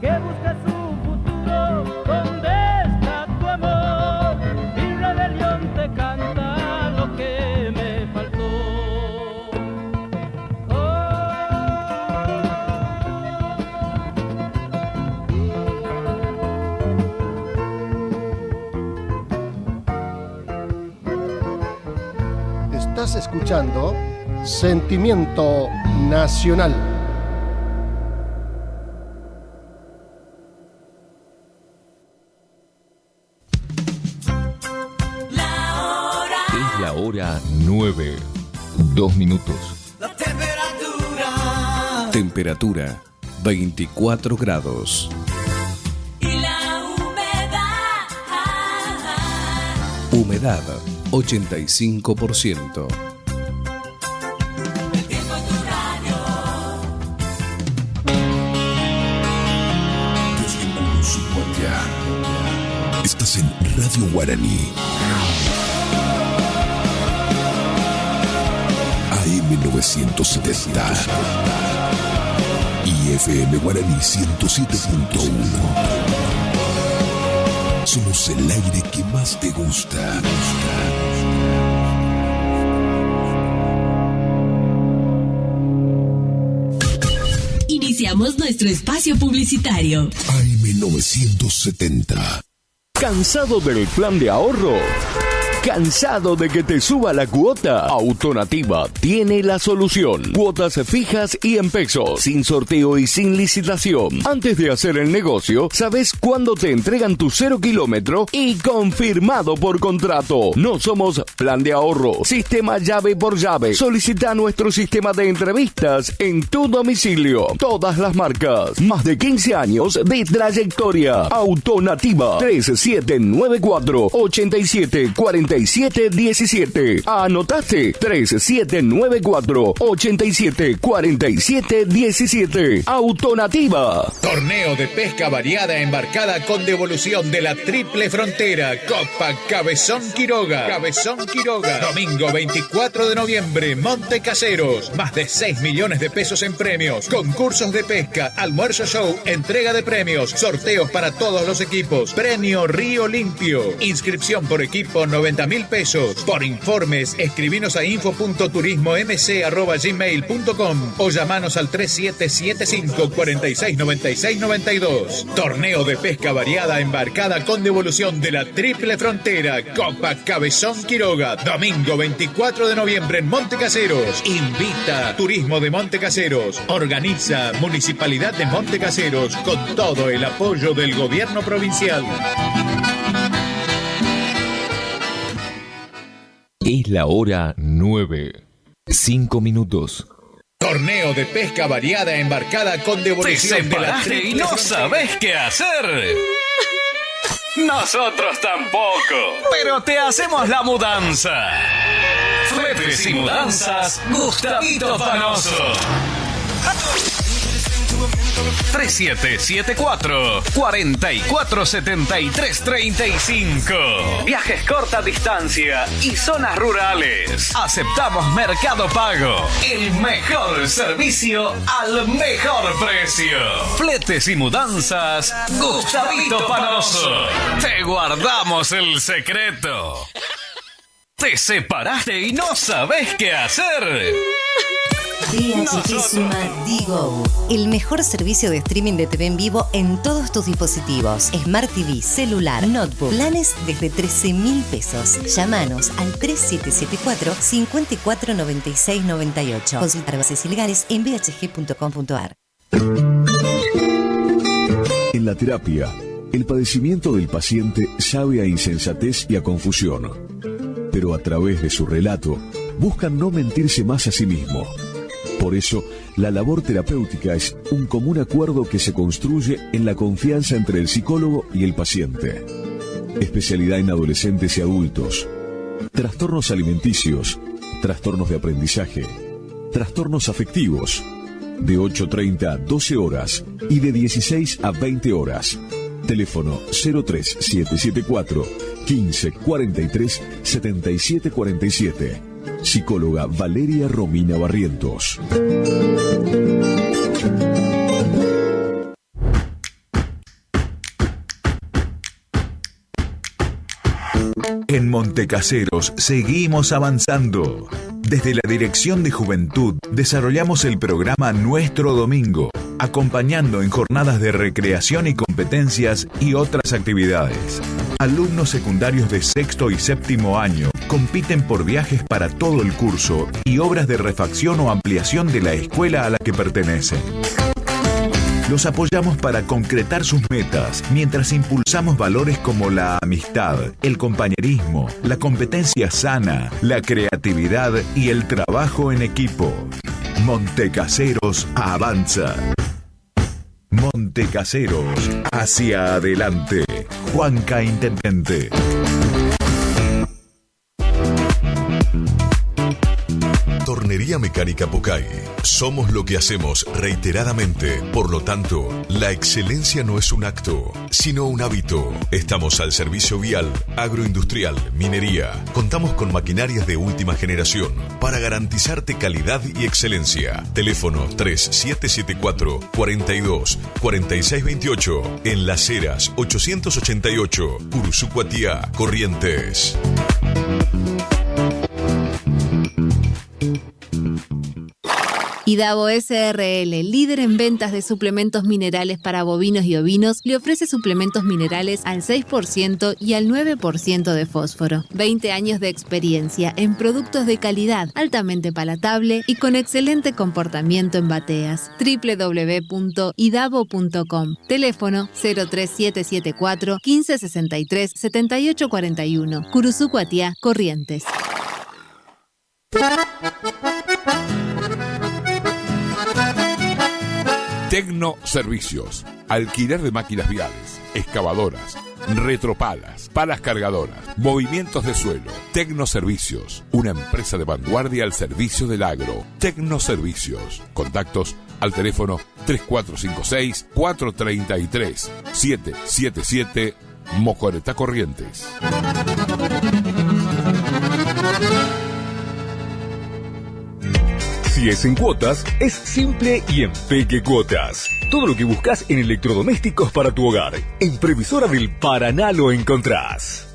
Speaker 11: que busca su futuro. ¿Dónde está tu amor? Mi rebelión te canta lo que me faltó.
Speaker 1: Estás escuchando Sentimiento nacional.
Speaker 12: Es la hora 9, 2 minutos.
Speaker 3: La temperatura.
Speaker 13: Temperatura 24 grados.
Speaker 3: Y la humedad.
Speaker 13: Humedad 85%.
Speaker 3: El tiempo en tu radio.
Speaker 14: Desde Uruguaya. Estás en Radio Guaraní. AM 970 y FM Guaraní 107.1. Somos el aire que más te gusta.
Speaker 15: Iniciamos nuestro espacio publicitario.
Speaker 14: AM 970.
Speaker 16: ¿Cansado del plan de ahorro? ¿Cansado de que te suba la cuota? Autonativa tiene la solución. Cuotas fijas y en pesos, sin sorteo y sin licitación. Antes de hacer el negocio, sabes cuándo te entregan tu 0 kilómetro y confirmado por contrato. No somos plan de ahorro, sistema llave por llave. Solicita nuestro sistema de entrevistas en tu domicilio. Todas las marcas. Más de 15 años de trayectoria. Autonativa 3794 8747 17. ¿Anotaste? 3794 8747 17. Autonativa.
Speaker 17: Torneo de pesca variada embarcada con devolución de la Triple Frontera. Copa Cabezón Quiroga. Cabezón Quiroga. Domingo 24 de noviembre, Monte Caseros. Más de 6 millones de pesos en premios. Concursos de pesca, almuerzo show, entrega de premios, sorteos para todos los equipos. Premio Río Limpio. Inscripción por equipo 90.000 pesos. Por informes, escribinos a info.turismomc@gmail.com o llamanos al 3775 4696 92. Torneo de pesca variada embarcada con devolución de la Triple Frontera. Copa Cabezón Quiroga. Domingo 24 de noviembre en Monte Caseros. Invita Turismo de Monte Caseros. Organiza Municipalidad de Monte Caseros con todo el apoyo del gobierno provincial.
Speaker 12: Es la hora 9, 5 minutos.
Speaker 17: Torneo de pesca variada embarcada con devolución de la Triple
Speaker 18: y no
Speaker 17: Frontera.
Speaker 18: sabés qué hacer. Nosotros tampoco, pero te hacemos la mudanza. Fletes y mudanzas, Gustavito Panoso. 3774 4473 35. Viajes corta distancia y zonas rurales. Aceptamos Mercado Pago. El mejor servicio al mejor precio. Fletes y mudanzas, Gustavito Panoso. Te guardamos el secreto. ¿Te separaste y no sabés qué hacer?
Speaker 19: DHT Suma Digo, el mejor servicio de streaming de TV en vivo en todos tus dispositivos. Smart TV, celular, notebook, planes desde 13.000 pesos. Llámanos al 3774 549698. Consultar bases y legales en bhg.com.ar.
Speaker 14: En la terapia, el padecimiento del paciente sabe a insensatez y a confusión, pero a través de su relato buscan no mentirse más a sí mismo. Por eso, la labor terapéutica es un común acuerdo que se construye en la confianza entre el psicólogo y el paciente. Especialidad en adolescentes y adultos. Trastornos alimenticios, trastornos de aprendizaje, trastornos afectivos, de 8:30 a 12 horas y de 16 a 20 horas. Teléfono 03774 1543 7747. Psicóloga Valeria Romina Barrientos.
Speaker 20: En Montecaseros seguimos avanzando. Desde la Dirección de Juventud desarrollamos el programa Nuestro Domingo, acompañando en jornadas de recreación y competencias y otras actividades. Alumnos secundarios de sexto y séptimo año, con compiten por viajes para todo el curso y obras de refacción o ampliación de la escuela a la que pertenecen. Los apoyamos para concretar sus metas, mientras impulsamos valores como la amistad, el compañerismo, la competencia sana, la creatividad y el trabajo en equipo. Montecaseros avanza. Montecaseros, hacia adelante. Juanca Intendente.
Speaker 21: Tornería Mecánica Pocay. Somos lo que hacemos reiteradamente. Por lo tanto, la excelencia no es un acto, sino un hábito. Estamos al servicio vial, agroindustrial, minería. Contamos con maquinarias de última generación para garantizarte calidad y excelencia. Teléfono 3774 42 46 28. En Las Heras 888, Curuzucuatiá, Corrientes.
Speaker 22: Idavo SRL, líder en ventas de suplementos minerales para bovinos y ovinos, le ofrece suplementos minerales al 6% y al 9% de fósforo. 20 años de experiencia en productos de calidad, altamente palatable y con excelente comportamiento en bateas. www.idavo.com. Teléfono 03774 1563 7841. Curuzucuatiá, Corrientes.
Speaker 23: Tecnoservicios, alquiler de máquinas viales, excavadoras, retropalas, palas cargadoras, movimientos de suelo. Tecnoservicios, una empresa de vanguardia al servicio del agro. Tecnoservicios, contactos al teléfono 3456-433-777, Mocoretá, Corrientes.
Speaker 24: Si es en cuotas, es simple y en Peque Cuotas. Todo lo que buscas en electrodomésticos para tu hogar. En Previsora del Paraná lo encontrás.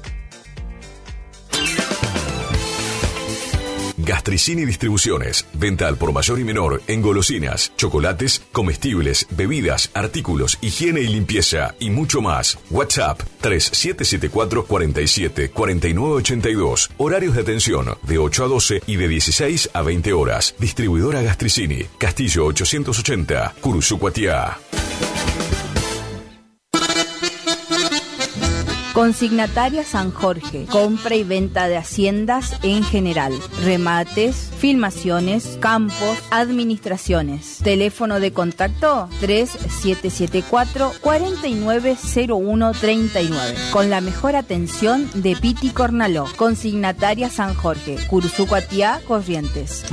Speaker 21: Gastricini Distribuciones. Venta al por mayor y menor en golosinas, chocolates, comestibles, bebidas, artículos, higiene y limpieza y mucho más. WhatsApp 3774 47 49 82. Horarios de atención de 8 a 12 y de 16 a 20 horas. Distribuidora Gastricini. Castillo 880, Curuzucuatiá.
Speaker 25: Consignataria San Jorge, compra y venta de haciendas en general, remates, filmaciones, campos, administraciones. Teléfono de contacto 3774 490139, con la mejor atención de Piti Cornaló. Consignataria San Jorge, Curuzucuatiá, Corrientes.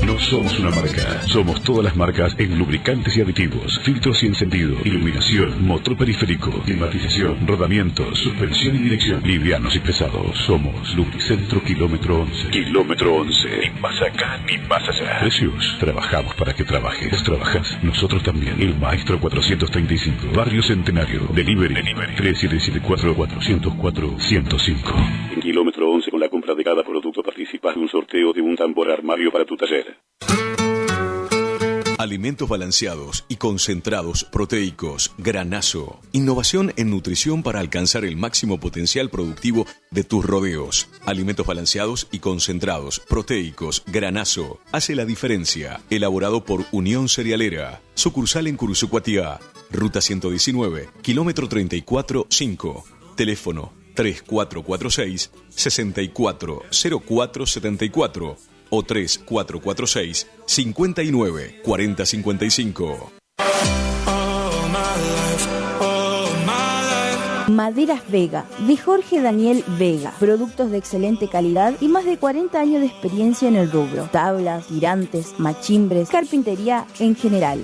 Speaker 14: No somos una marca, somos todas las marcas en lubricantes y aditivos, filtros y encendido, iluminación, motor periférico, climatización, rodamiento, suspensión y dirección, livianos y pesados. Somos Lubricentro Kilómetro 11. Kilómetro 11. Ni más acá ni más allá. Precios. Trabajamos para que trabajes. Vos trabajas, nosotros también. El Maestro 435, Barrio Centenario. Delivery. 3774-404-105.
Speaker 26: En Kilómetro 11, con la compra de cada producto participas de un sorteo de un tambor armario para tu taller.
Speaker 21: Alimentos balanceados y concentrados proteicos Granazo. Innovación en nutrición para alcanzar el máximo potencial productivo de tus rodeos. Alimentos balanceados y concentrados proteicos Granazo. Hace la diferencia. Elaborado por Unión Cerealera. Sucursal en Curuzucuatiá. Ruta 119, kilómetro 34-5. Teléfono 3446-640474 o 3446-594055.
Speaker 25: Maderas Vega, de Jorge Daniel Vega. Productos de excelente calidad y más de 40 años de experiencia en el rubro. Tablas, tirantes, machimbres, carpintería en general.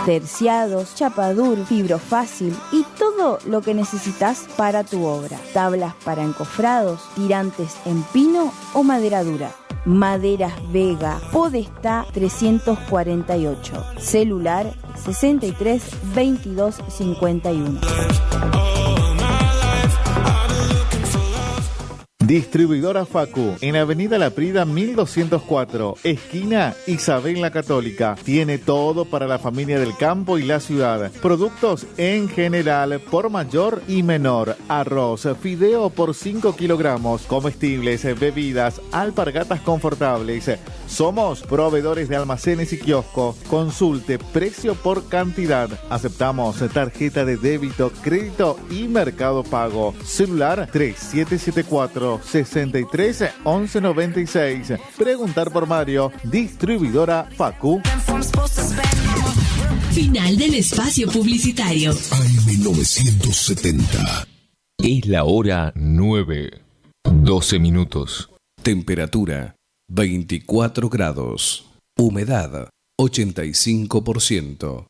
Speaker 25: Terciados, chapadur, fibrofácil y todo lo que necesitas para tu obra. Tablas para encofrados, tirantes en pino o madera dura. Maderas Vega, Podestá 348. Celular 63 22 51.
Speaker 2: Distribuidora Facu, en Avenida La Prida 1204, esquina Isabel la Católica. Tiene todo para la familia del campo y la ciudad. Productos en general, por mayor y menor. Arroz, fideo por 5 kilogramos, comestibles, bebidas, alpargatas confortables. Somos proveedores de almacenes y kioscos. Consulte precio por cantidad. Aceptamos tarjeta de débito, crédito y Mercado Pago. Celular 3774-63-1196. Preguntar por Mario. Distribuidora Facu.
Speaker 15: Final del espacio publicitario.
Speaker 21: AM970.
Speaker 12: Es la hora 9, 12 minutos.
Speaker 13: Temperatura 24 grados. Humedad 85%.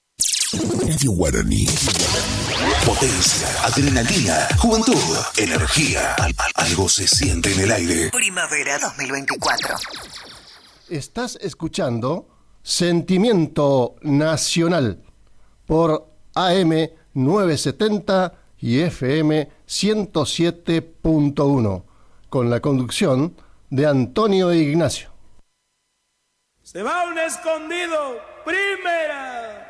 Speaker 21: Radio Guaraní. Potencia, adrenalina, juventud, energía. Algo se siente en el aire.
Speaker 19: Primavera 2024.
Speaker 1: Estás escuchando Sentimiento Nacional por AM 970 y FM 107.1 con la conducción de Antonio e Ignacio.
Speaker 11: Se va un escondido, primera.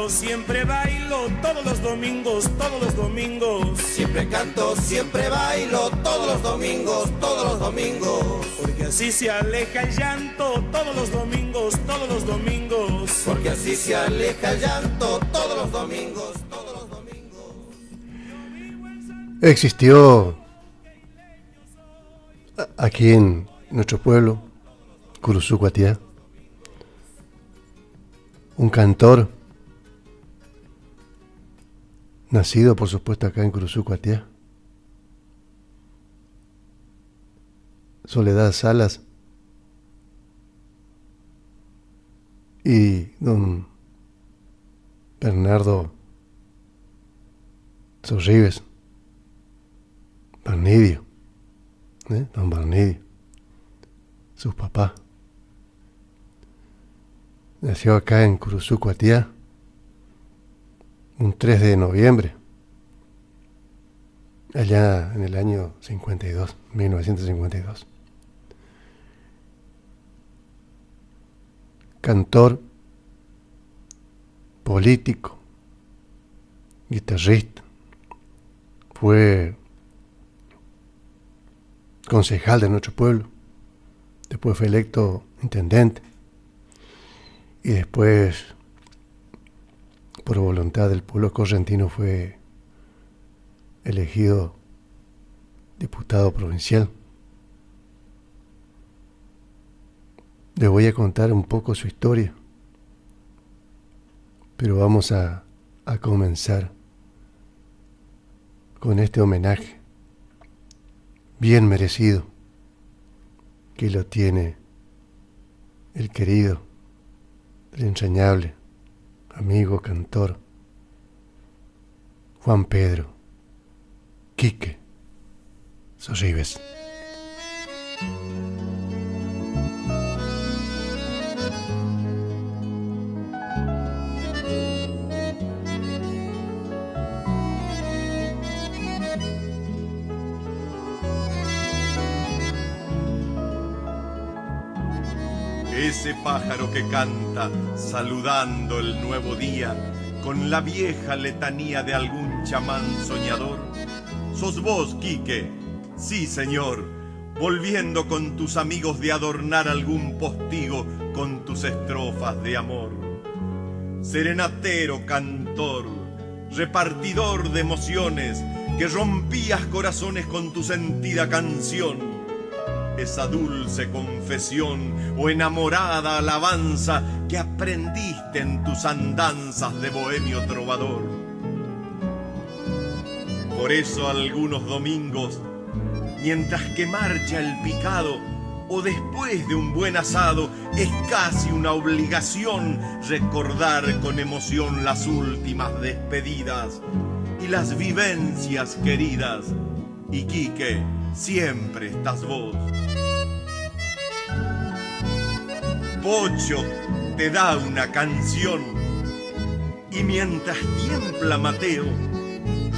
Speaker 11: Siempre bailo todos los domingos, todos los domingos.
Speaker 3: Siempre canto, siempre bailo todos los domingos, todos los domingos.
Speaker 11: Porque así se aleja el llanto todos los domingos, todos los domingos.
Speaker 3: Porque así se aleja el llanto todos los domingos, todos los domingos.
Speaker 1: Existió aquí en nuestro pueblo, Curuzú Cuatiá, un cantor nacido, por supuesto, acá en Curuzú Cuatiá. Soledad Salas y don Bernardo Sorribes, Barnidio, don Barnidio, sus papás. Nació acá en Curuzú Cuatiá un 3 de noviembre, allá en el año 1952. Cantor, político, guitarrista, fue concejal de nuestro pueblo, después fue electo intendente y después, por voluntad del pueblo correntino, fue elegido diputado provincial. Les voy a contar un poco su historia, pero vamos a comenzar con este homenaje bien merecido que lo tiene el querido, el entrañable amigo cantor Juan Pedro Quique Sorribes.
Speaker 4: Ese pájaro que canta saludando el nuevo día con la vieja letanía de algún chamán soñador. Sos vos, Quique, sí señor, volviendo con tus amigos de adornar algún postigo con tus estrofas de amor. Serenatero cantor, repartidor de emociones, que rompías corazones con tu sentida canción. Esa dulce confesión o enamorada alabanza que aprendiste en tus andanzas de bohemio trovador. Por eso algunos domingos, mientras que marcha el picado o después de un buen asado, es casi una obligación recordar con emoción las últimas despedidas y las vivencias queridas. Y Quique, siempre estás vos. Pocho te da una canción y mientras tiembla Mateo,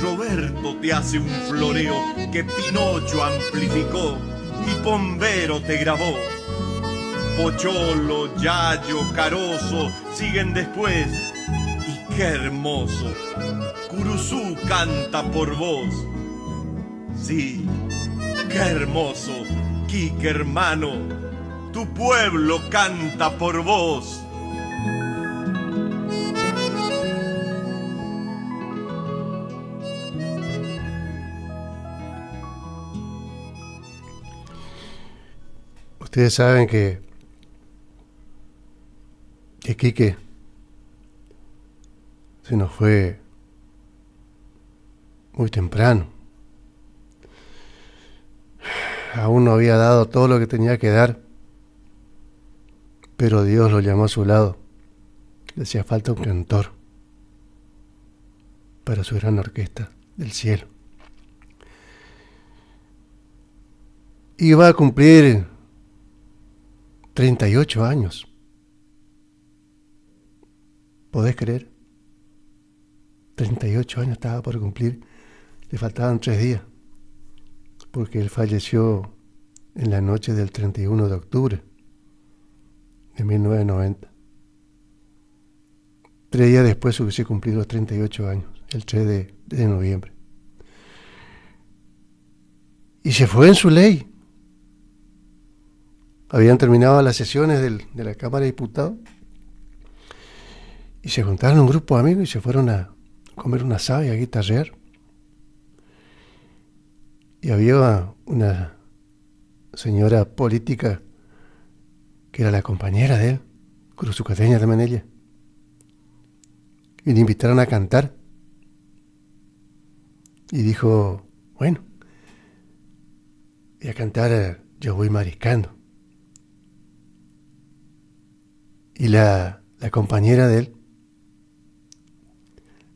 Speaker 4: Roberto te hace un floreo que Pinocho amplificó y Pombero te grabó. Pocholo, Yayo, Carozo siguen después y qué hermoso, Curuzú canta por vos. Sí, qué hermoso, Quique hermano, tu pueblo canta por vos.
Speaker 1: Ustedes saben que Quique se nos fue muy temprano. Aún no había dado todo lo que tenía que dar, pero Dios lo llamó a su lado. Le hacía falta un cantor para su gran orquesta del cielo. Iba a cumplir 38 años. ¿Podés creer? 38 años estaba por cumplir. Le faltaban 3 días. Porque él falleció en la noche del 31 de octubre de 1990. 3 días después hubiese cumplido los 38 años, el 3 de noviembre. Y se fue en su ley. Habían terminado las sesiones de la Cámara de Diputados y se juntaron un grupo de amigos y se fueron a comer un asado y a guitarrear. Y había una señora política que era la compañera de él, cruzucateña también ella, y le invitaron a cantar. Y dijo, bueno, y a cantar Yo voy mariscando. Y la compañera de él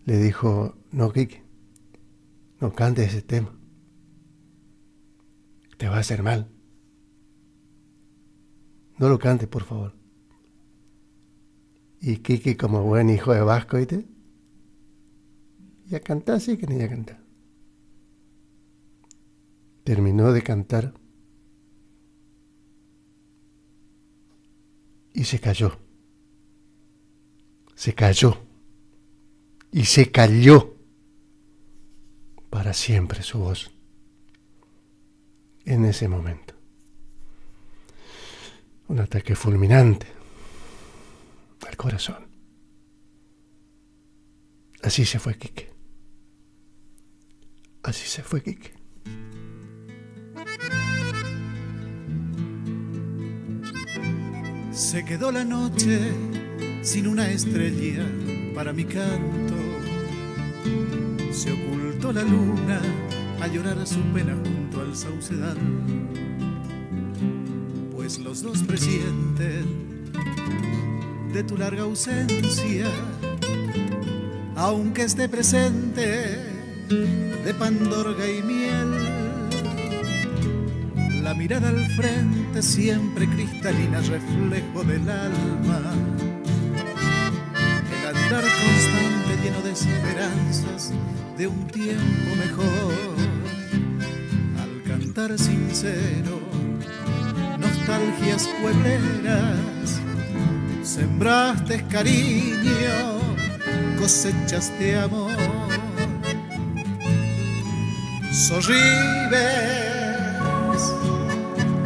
Speaker 1: le dijo, no, Quique, no cantes ese tema. Te va a hacer mal. No lo cantes, por favor. Y Quique, como buen hijo de Vasco, ¿viste? Y a cantar, sí que tenía que cantar. Terminó de cantar y se cayó. Se cayó. Y se cayó para siempre su voz. En ese momento. Un ataque fulminante al corazón. Así se fue Quique. Así se fue Quique.
Speaker 5: Se quedó la noche sin una estrella para mi canto. Se ocultó la luna a llorar su pena junto al saucedal, pues los dos presienten de tu larga ausencia, aunque esté presente de pandorga y miel. La mirada al frente siempre cristalina, reflejo del alma. El andar constante lleno de esperanzas de un tiempo mejor. Al cantar sincero, nostalgias puebleras, sembraste cariño, cosechaste amor. Sorribes,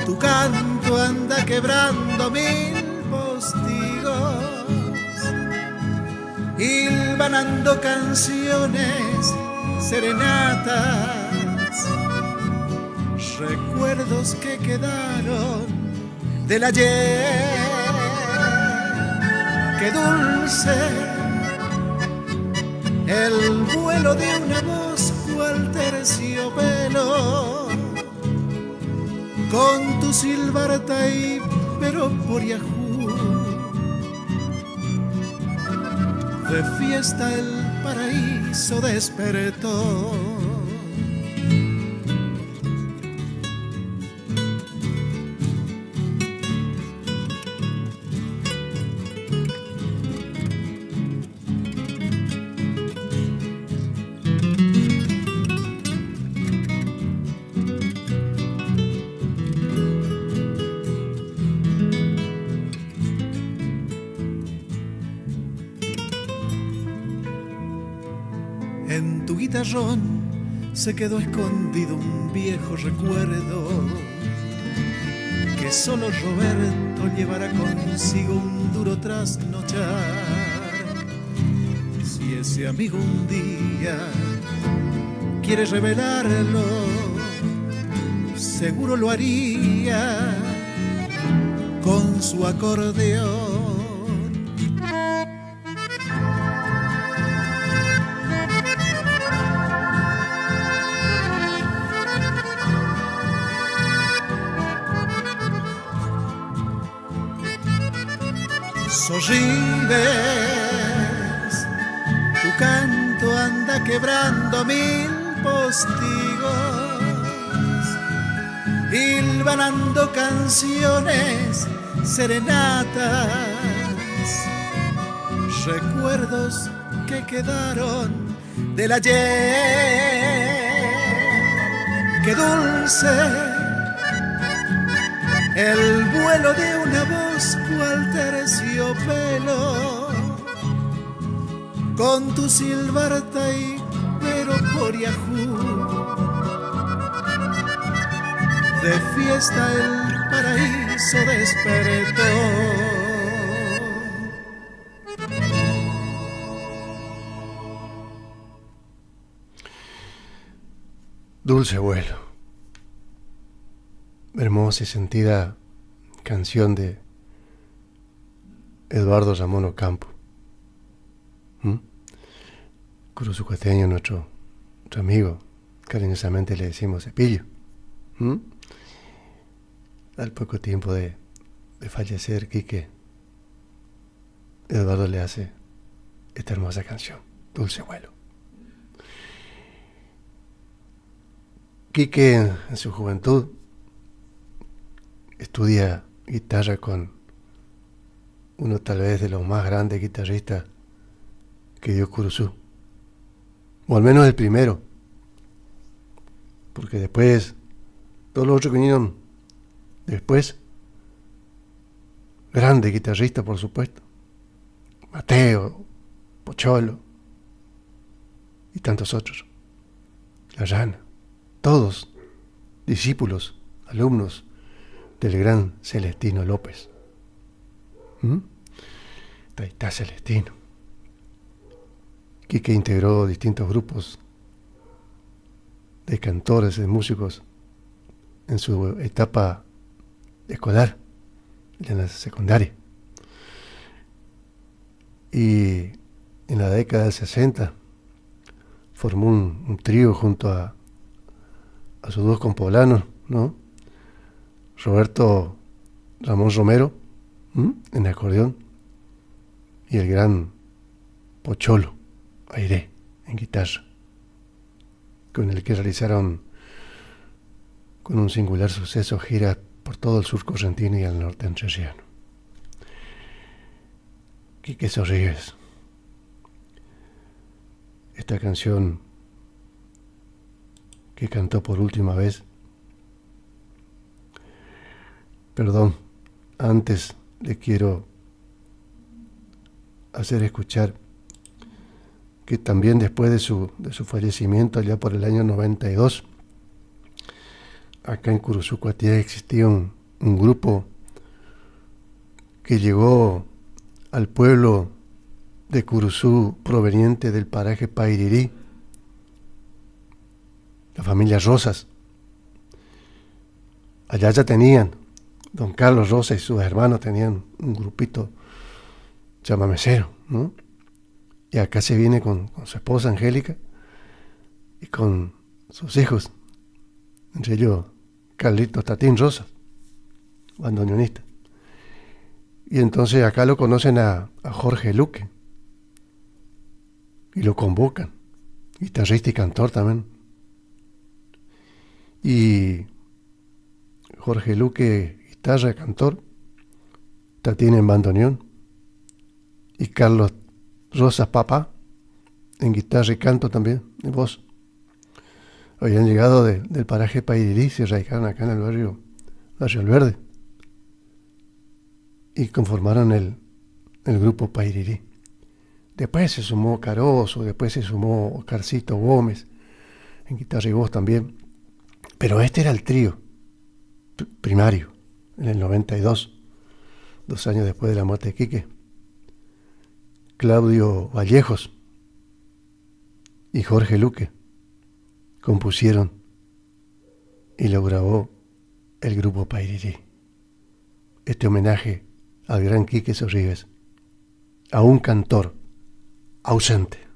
Speaker 5: tu canto anda quebrando 1000 postigos, hilvanando canciones, serenatas, recuerdos que quedaron del ayer. Qué dulce el vuelo de una voz cual terciopelo, con tu silbar taí, pero por Yahoo. De fiesta el paraíso despertó. En tu guitarrón se quedó escondido un viejo recuerdo que solo Roberto llevará consigo un duro trasnochar. Si ese amigo un día quiere revelarlo, seguro lo haría con su acordeón. Sonríes, tu canto anda quebrando 1000 postigos, hilvanando canciones, serenatas, recuerdos que quedaron del ayer. Qué dulce el vuelo de una voz cual terciopelo, con tu silbar taipero por Yahoo. De fiesta el paraíso despertó.
Speaker 1: Dulce vuelo. Hermosa y sentida canción de Eduardo Ramón Ocampo. Curuzucuateño, nuestro amigo, cariñosamente le decimos Cepillo. Al poco tiempo de fallecer, Quique, Eduardo le hace esta hermosa canción, Dulce vuelo. Quique en su juventud estudia guitarra con uno tal vez de los más grandes guitarristas que dio Curuzú, o al menos el primero, porque después todos los otros que vinieron después, grandes guitarristas por supuesto, Mateo, Pocholo y tantos otros, La Llana, todos discípulos, alumnos del gran Celestino López. Ahí está Celestino. Quique integró distintos grupos de cantores, de músicos en su etapa escolar, en la secundaria. Y en la década del 60 formó un trío junto a sus dos compoblanos, ¿no? Roberto Ramón Romero en acordeón y el gran Pocholo Airé en guitarra, con el que realizaron con un singular suceso giras por todo el sur correntino y el norte entrerriano. Quique Sorríguez. Esta canción que cantó por última vez. Perdón, antes le quiero hacer escuchar que también después de su fallecimiento, allá por el año 92, acá en Curuzucuatía existía un grupo que llegó al pueblo de Curuzú proveniente del paraje Pairirí, la familia Rosas. Allá ya tenían, don Carlos Rosa y sus hermanos tenían un grupito chamamecero, ¿no? Y acá se viene con su esposa Angélica y con sus hijos, entre ellos Carlitos Tatín Rosa, bandoneonista. Y entonces acá lo conocen a Jorge Luque y lo convocan, guitarrista y cantor también. Y Jorge Luque, guitarra, cantor, Tatín en bandoneón, y Carlos Rosas papá en guitarra y canto también, en voz. Habían llegado del paraje Pairirí, se radicaron acá en el barrio El Verde y conformaron el grupo Pairirí. Después se sumó Caroso, después se sumó Oscarcito Gómez, en guitarra y voz también. Pero este era el trío primario, en el 92, 2 años después de la muerte de Quique. Claudio Vallejos y Jorge Luque compusieron y lo grabó el grupo Pairirí. Este homenaje al gran Quique Sorribes, a un cantor ausente.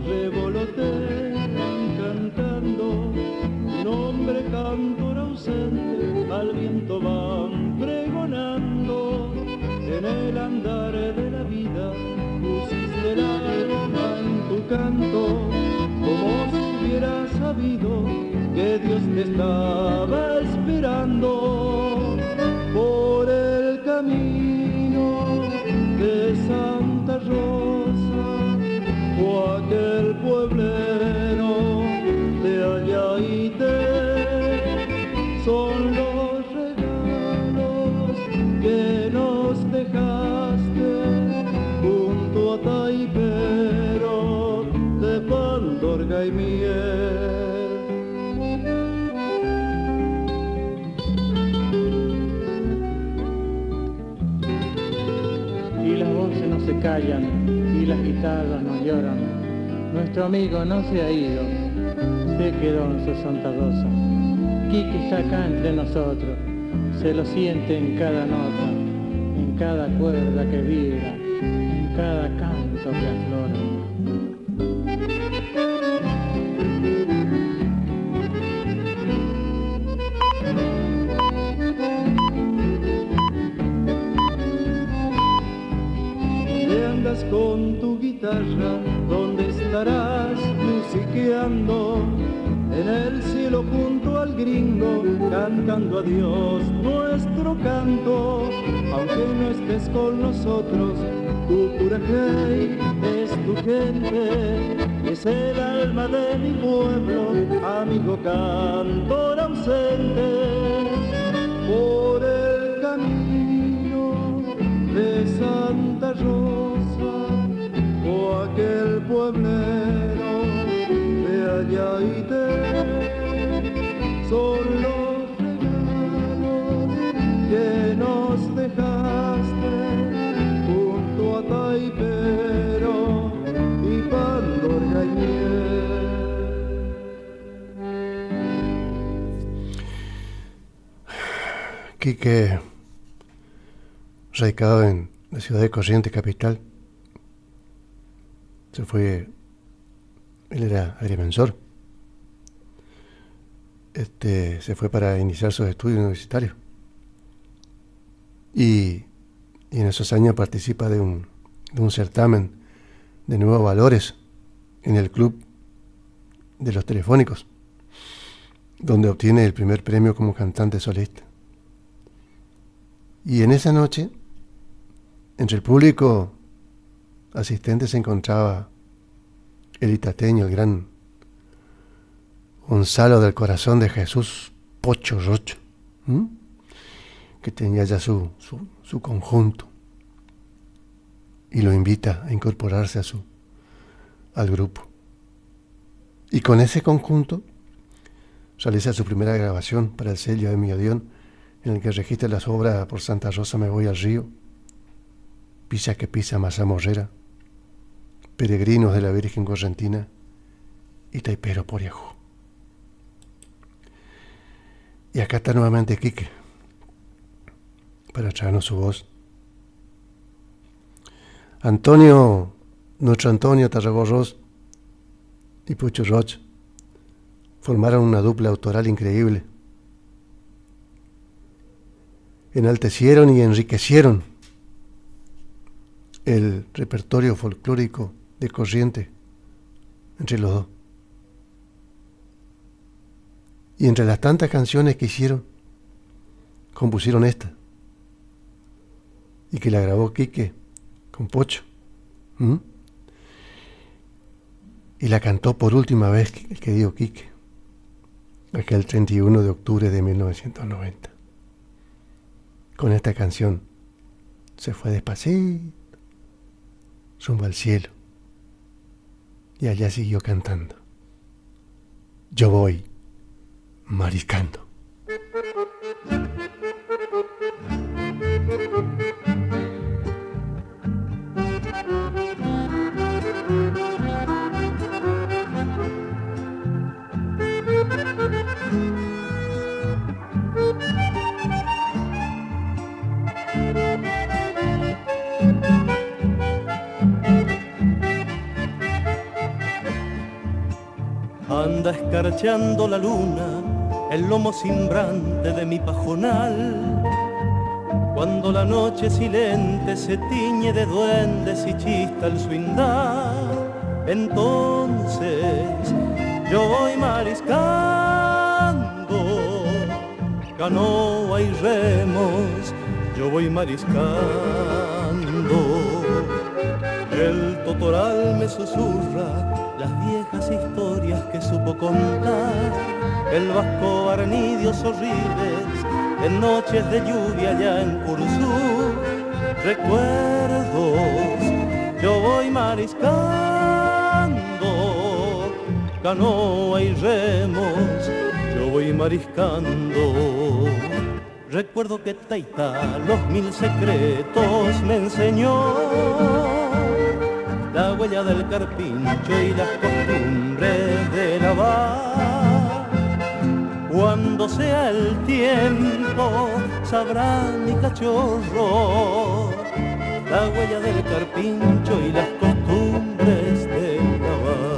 Speaker 11: Revolotean cantando, nombre cantor ausente, al viento van pregonando. En el andar de la vida pusiste el alma en tu canto, como si hubieras sabido que Dios te estaba esperando. Por el camino de Santa Rosa o aquel pueblero de Ayaité, son los regalos que nos dejaste junto a Taipero de Pandorga y miel.
Speaker 6: Y las voces no se callan y las guitarras no lloran. Nuestro amigo no se ha ido, se quedó en su Santa Rosa. Quique está acá entre nosotros, se lo siente en cada nota, en cada cuerda que vibra, en cada canto que aflora.
Speaker 11: Con tu guitarra, ¿dónde estarás musiqueando? En el cielo junto al gringo, cantando a Dios nuestro canto. Aunque no estés con nosotros, tu Purajey es tu gente, es el alma de mi pueblo, amigo cantor ausente. Por el camino de Santa Rosa o aquel pueblero de Ayaité, son los regalos que nos dejaste junto a Taipero y Pandorga y miel.
Speaker 1: Quique, radicado en la ciudad de Corrientes, capital, se fue, él era agrimensor, se fue para iniciar sus estudios universitarios y en esos años participa de un certamen de nuevos valores en el club de los telefónicos, donde obtiene el primer premio como cantante solista. Y en esa noche, entre el público asistente se encontraba el itateño, el gran Gonzalo del Corazón de Jesús Pocho Rocho, que tenía ya su conjunto, y lo invita a incorporarse al grupo. Y con ese conjunto realiza su primera grabación para el sello de mi Odeón, en el que registra las obras Por Santa Rosa me voy al río, Pisa que pisa Masa Morrera, Peregrinos de la Virgen Correntina y Taipero por Yahoo. Y acá está nuevamente Quique para traernos su voz. Nuestro Antonio Tarragorros y Pucho Roch formaron una dupla autoral increíble. Enaltecieron y enriquecieron el repertorio folclórico de corriente entre los dos. Y entre las tantas canciones que hicieron, compusieron esta. Y que la grabó Quique con Pocho. Y la cantó por última vez el querido Quique, aquel 31 de octubre de 1990. Con esta canción se fue despacito, rumbo al cielo. Y allá siguió cantando. Yo voy mariscando.
Speaker 11: Anda escarcheando la luna el lomo cimbrante de mi pajonal. Cuando la noche silente se tiñe de duendes y chista el swindar, entonces yo voy mariscando, canoa y remos, yo voy mariscando. El totoral me susurra las viejas historias que supo contar, el vasco Arnidio Sorribes, en noches de lluvia allá en Curzú. Recuerdos, yo voy mariscando, canoa y remos, yo voy mariscando. Recuerdo que Taitá los 1000 secretos me enseñó, la huella del carpincho y las costumbres de lavar. Cuando sea el tiempo, sabrá mi cachorro, la huella del carpincho y las costumbres de lavar.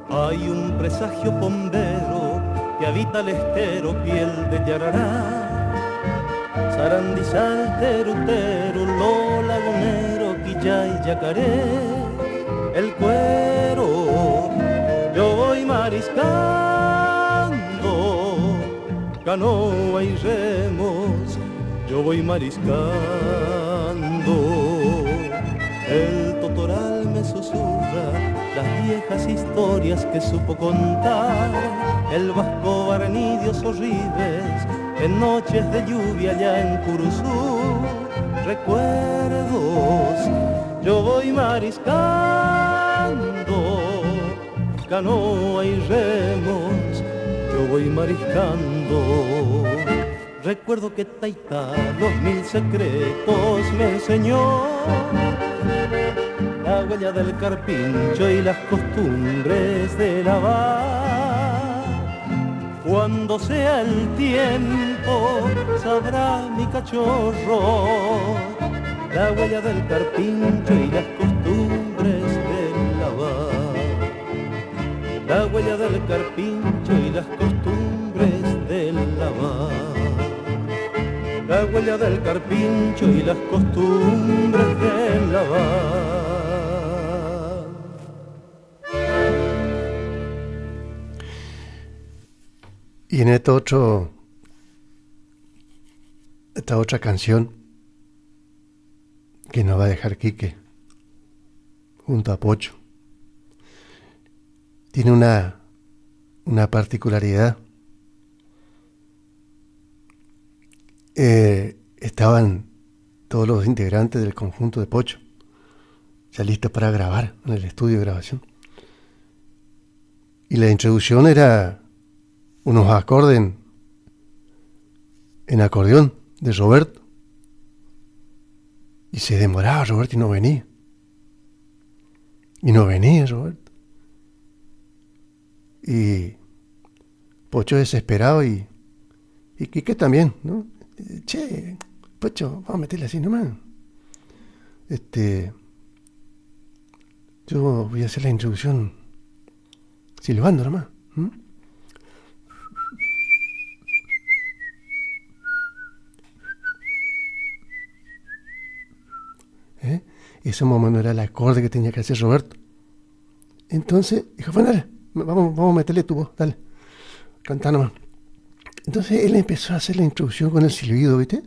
Speaker 11: Hay un presagio bombero que habita el estero, piel de yarará, sarandizal, terutero, lo lagunero, quilla y yacaré, el cuero, yo voy mariscando, canoa y remos, yo voy mariscando. El totoral me susurra las viejas historias que supo contar, el vasco Arnidio Sorribes, en noches de lluvia allá en Curzú. Recuerdos, yo voy mariscando, canoa y remos, yo voy mariscando. Recuerdo que Taitá los 1000 secretos me enseñó, la huella del carpincho y las costumbres de lavar. Cuando sea el tiempo, sabrá mi cachorro, la huella del carpincho y las costumbres de lavar. La huella del carpincho y las costumbres de lavar. La huella del carpincho y las costumbres de lavar.
Speaker 1: Y en esta otra canción que nos va a dejar Quique junto a Pocho, tiene una particularidad. Estaban todos los integrantes del conjunto de Pocho ya listos para grabar en el estudio de grabación, y la introducción era unos acordes en acordeón de Roberto, y se demoraba Roberto y no venía Roberto. Y Pocho desesperado y Quique también, ¿no? Che, Pocho, vamos a meterle así nomás. Yo voy a hacer la introducción silbando nomás. Ese momento era el acorde que tenía que hacer Roberto. Entonces dijo, bueno, dale, vamos a meterle tu voz, dale, cantá nomás. Entonces él empezó a hacer la introducción con el silbido, ¿viste?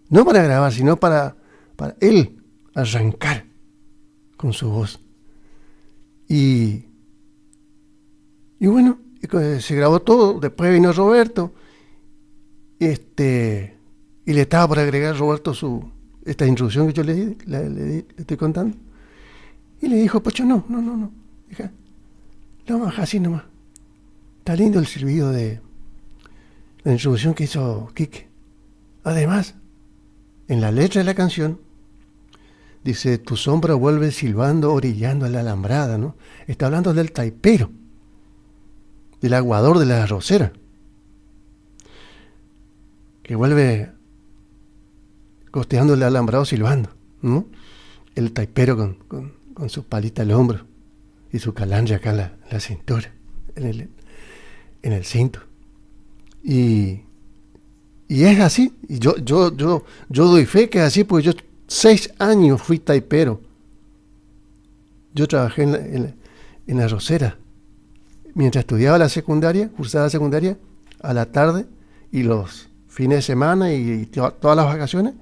Speaker 1: No para grabar, sino para él arrancar con su voz. Y bueno, se grabó todo. Después vino Roberto, y le estaba por agregar Roberto esta introducción que yo le estoy contando. Y le dijo, Pocho, no. Deja, lo vamos a dejar así nomás. Está lindo el silbido de la introducción que hizo Quique. Además, en la letra de la canción dice, tu sombra vuelve silbando, orillando a la alambrada, ¿no? Está hablando del taipero, del aguador de la rosera, que vuelve costeando el alambrado silbando, ¿no? El taipero con su palita al hombro y su calandria acá en la cintura, en el cinto. Y es así. Y yo doy fe que es así, porque yo 6 años fui taipero. Yo trabajé en la rosera mientras estudiaba la secundaria, cursaba la secundaria, a la tarde y los fines de semana y todas las vacaciones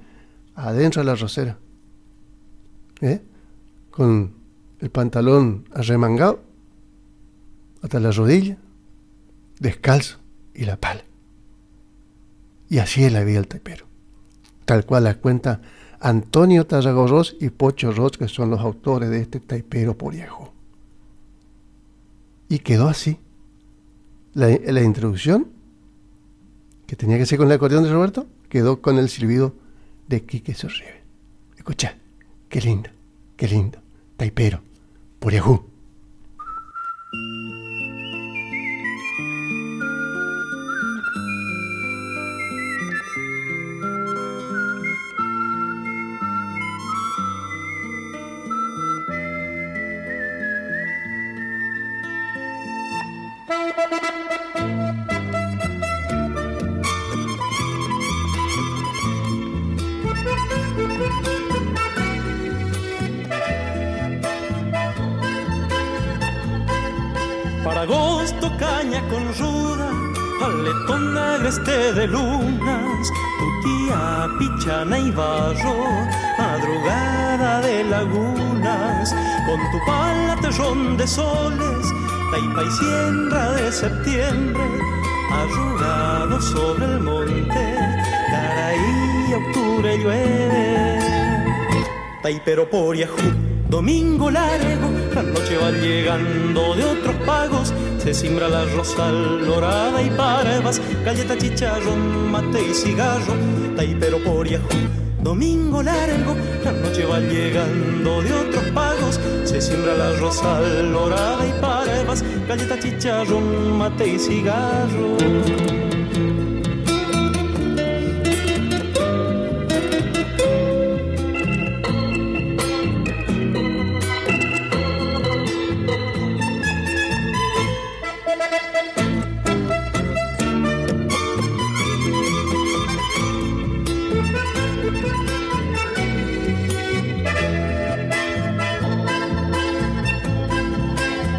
Speaker 1: adentro de la rosera, con el pantalón arremangado hasta la rodilla, descalzo y la pala. Y así es la vida del taipero, tal cual la cuenta Antonio Tarragorros y Pocho Roch, que son los autores de este taipero Poriajú. Y quedó así. La introducción, que tenía que ser con el acordeón de Roberto, quedó con el silbido de Quique Sorribe. Escucha, qué lindo, taipero Poriajú.
Speaker 11: Para agosto caña con ruda, aletón agreste de lunas, tu tía pichana y barro, madrugada de lagunas, con tu pala terrón de soles, taipa y siembra de septiembre, arrugado sobre el monte, Caraí, octubre llueve. Taipero Poriajú, domingo largo, la noche va llegando de otros pagos, se simbra la rosal dorada y parvas, galleta, chicharrón, mate y cigarro. Taipero Poriajú, domingo largo, la noche va llegando de otros pagos, se siembra la rosal dorada y parvas, galleta, chicharrón, mate y cigarro.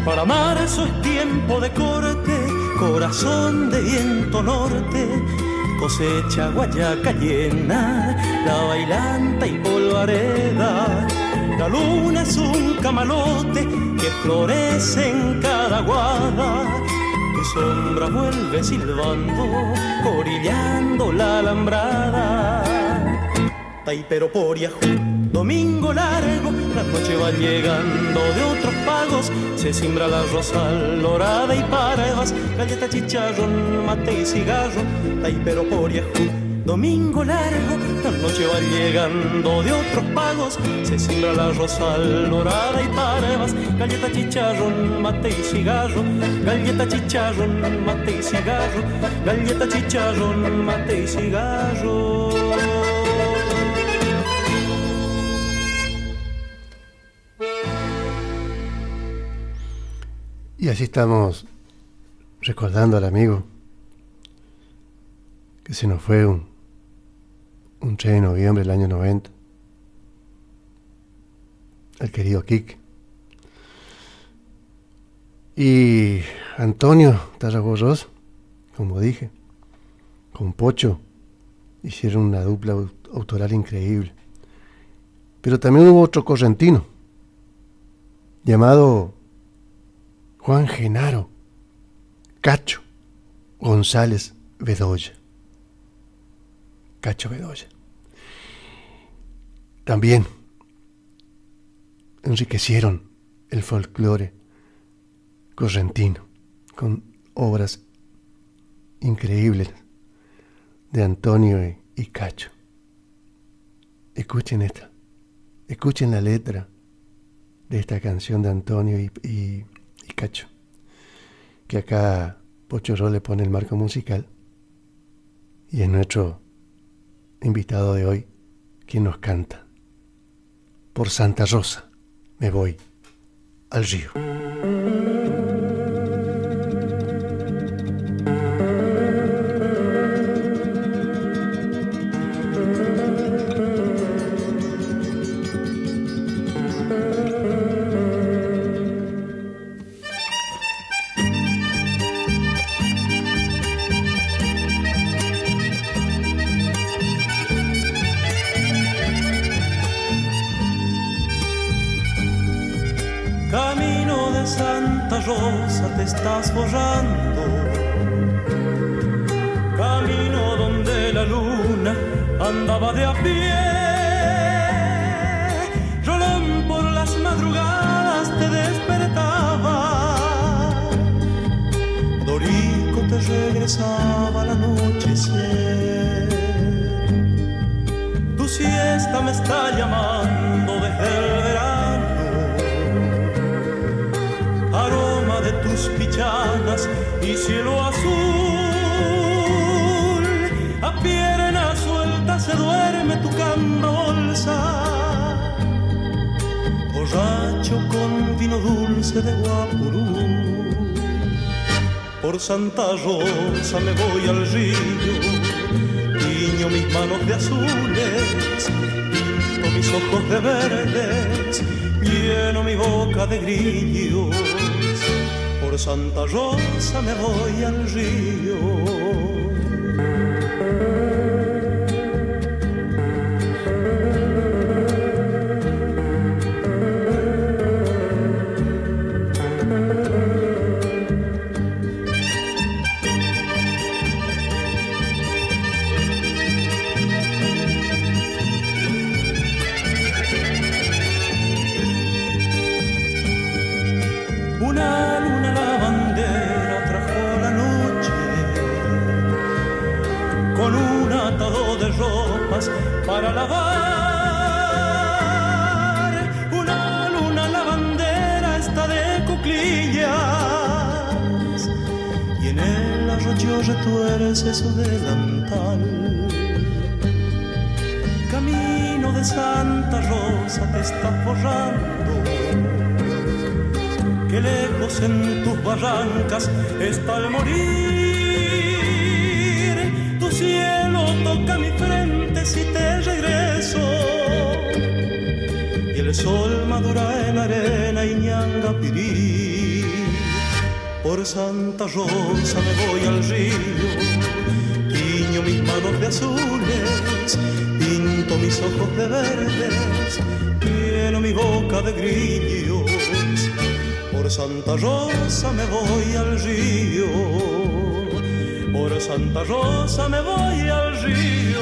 Speaker 11: Para marzo es tiempo de corte, corazón de viento norte, cosecha guayaca llena, la bailanta y polvareda. La luna es un camalote que florece en cada guada, tu sombra vuelve silbando, orillando la alambrada. Taipero Poriajú, domingo largo, la noche va llegando de otros pagos, se simbra la rosal dorada y parvas, galleta, chicharrón, mate y cigarro. Taipero Poriajú, Domingo largo, la noche va llegando de otros pagos. Se siembra la rosal dorada y parvas. Galleta, chicharrón, mate y cigarro. Galleta, chicharrón, mate y cigarro. Galleta, chicharrón, mate y cigarro.
Speaker 1: Y así estamos recordando al amigo que se nos fue un 3 de noviembre del año 90, el querido Quique. Y Antonio Tarragorros, como dije, con Pocho, hicieron una dupla autoral increíble. Pero también hubo otro correntino, llamado Juan Genaro Cacho González Bedoya. Cacho Bedoya. También enriquecieron el folclore correntino con obras increíbles de Antonio y Cacho. Escuchen esta, escuchen la letra de esta canción de Antonio y Cacho, que acá Pocho Ro le pone el marco musical y es nuestro invitado de hoy quien nos canta. Por Santa Rosa me voy al río.
Speaker 11: Camino de Santa Rosa te estás borrando, camino donde la luna andaba de a pie. Rolón por las madrugadas te despertaba, Dorico te regresaba al anochecer. Tu siesta me está llamando desde el verano, aroma de tus pichanas y cielo azul. A pierna suelta se duerme tu camba bolsa, borracho con vino dulce de Guapurú. Por Santa Rosa me voy al río, tiño mis manos de azules, pinto mis ojos de verdes, lleno mi boca de grillos. Por Santa Rosa me voy al río. Una luna lavandera trajo la noche, con un atado de ropas para lavar. Una luna lavandera está de cuclillas, y en el arroyo retuerce su delantal. Camino de Santa Rosa te estás borrando, que lejos en tus barrancas está el morir. Tu cielo toca mi frente si te regreso, y el sol madura en arena y ñangapirí. Por Santa Rosa me voy al río, tiño mis manos de azules, pinto mis ojos de verdes, lleno mi boca de grillos. Por Santa Rosa me voy al río, por Santa Rosa me voy al río.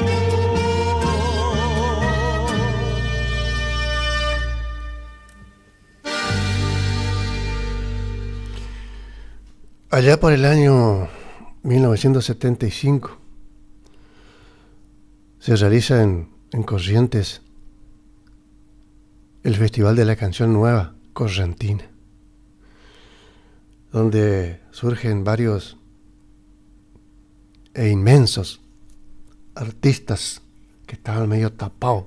Speaker 1: Allá por el año 1975, se realiza en Corrientes el Festival de la Canción Nueva Correntina, donde surgen varios e inmensos artistas que estaban medio tapados.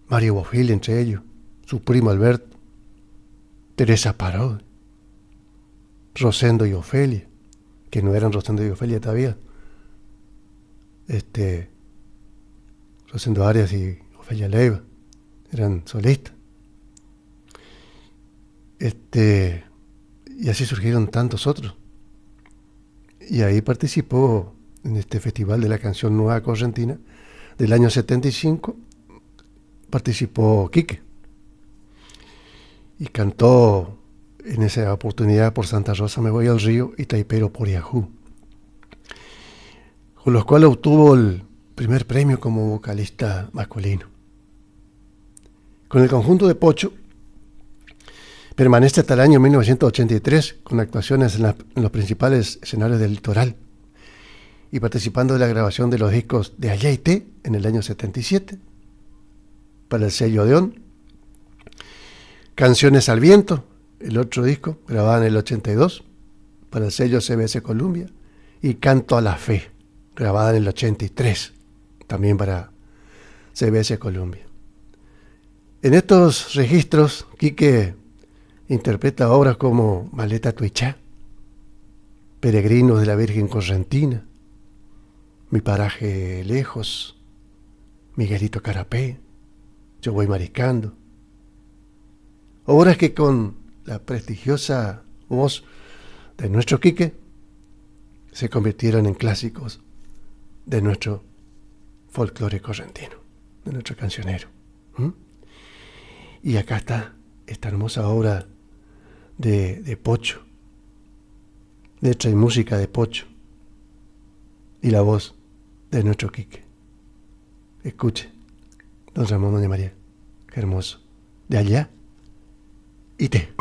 Speaker 1: Mario Bofill entre ellos, su primo Alberto, Teresa Parodi, Rosendo y Ofelia, que no eran Rosendo y Ofelia todavía, Rosendo Arias y Ofelia Leiva, eran solistas. Y así surgieron tantos otros. Y ahí participó en este Festival de la Canción Nueva Correntina del año 75, participó Quique. Y cantó en esa oportunidad Por Santa Rosa me voy al río y Taipero por Yahoo, con los cuales obtuvo el primer premio como vocalista masculino. Con el conjunto de Pocho permanece hasta el año 1983 con actuaciones en los principales escenarios del litoral y participando de la grabación de los discos de Allá y Té en el año 77 para el sello Odeón, Canciones al Viento, el otro disco grabado en el 82 para el sello CBS Columbia, y Canto a la Fe, grabada en el 83 también para CBS Columbia. En estos registros, Quique interpreta obras como Maleta Tuichá, Peregrinos de la Virgen Correntina, Mi Paraje Lejos, Miguelito Carapé, Yo Voy Mariscando. Obras que con la prestigiosa voz de nuestro Quique se convirtieron en clásicos de nuestro folclore correntino, de nuestro cancionero. Y acá está esta hermosa obra de Pocho, letra y música de Pocho, y la voz de nuestro Quique. Escuche, don Ramón, doña María, qué hermoso. De Allá y Té.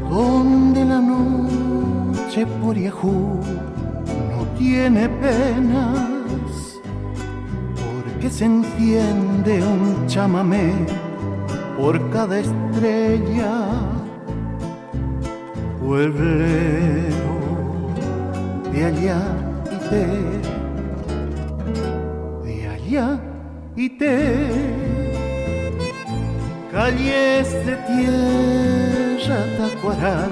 Speaker 7: Donde la noche por Yahoo no tiene penas, porque se entiende un chamamé por cada estrella. Pueblero de Allá y Té, de Allá y Té, calles de tierra, tacuaral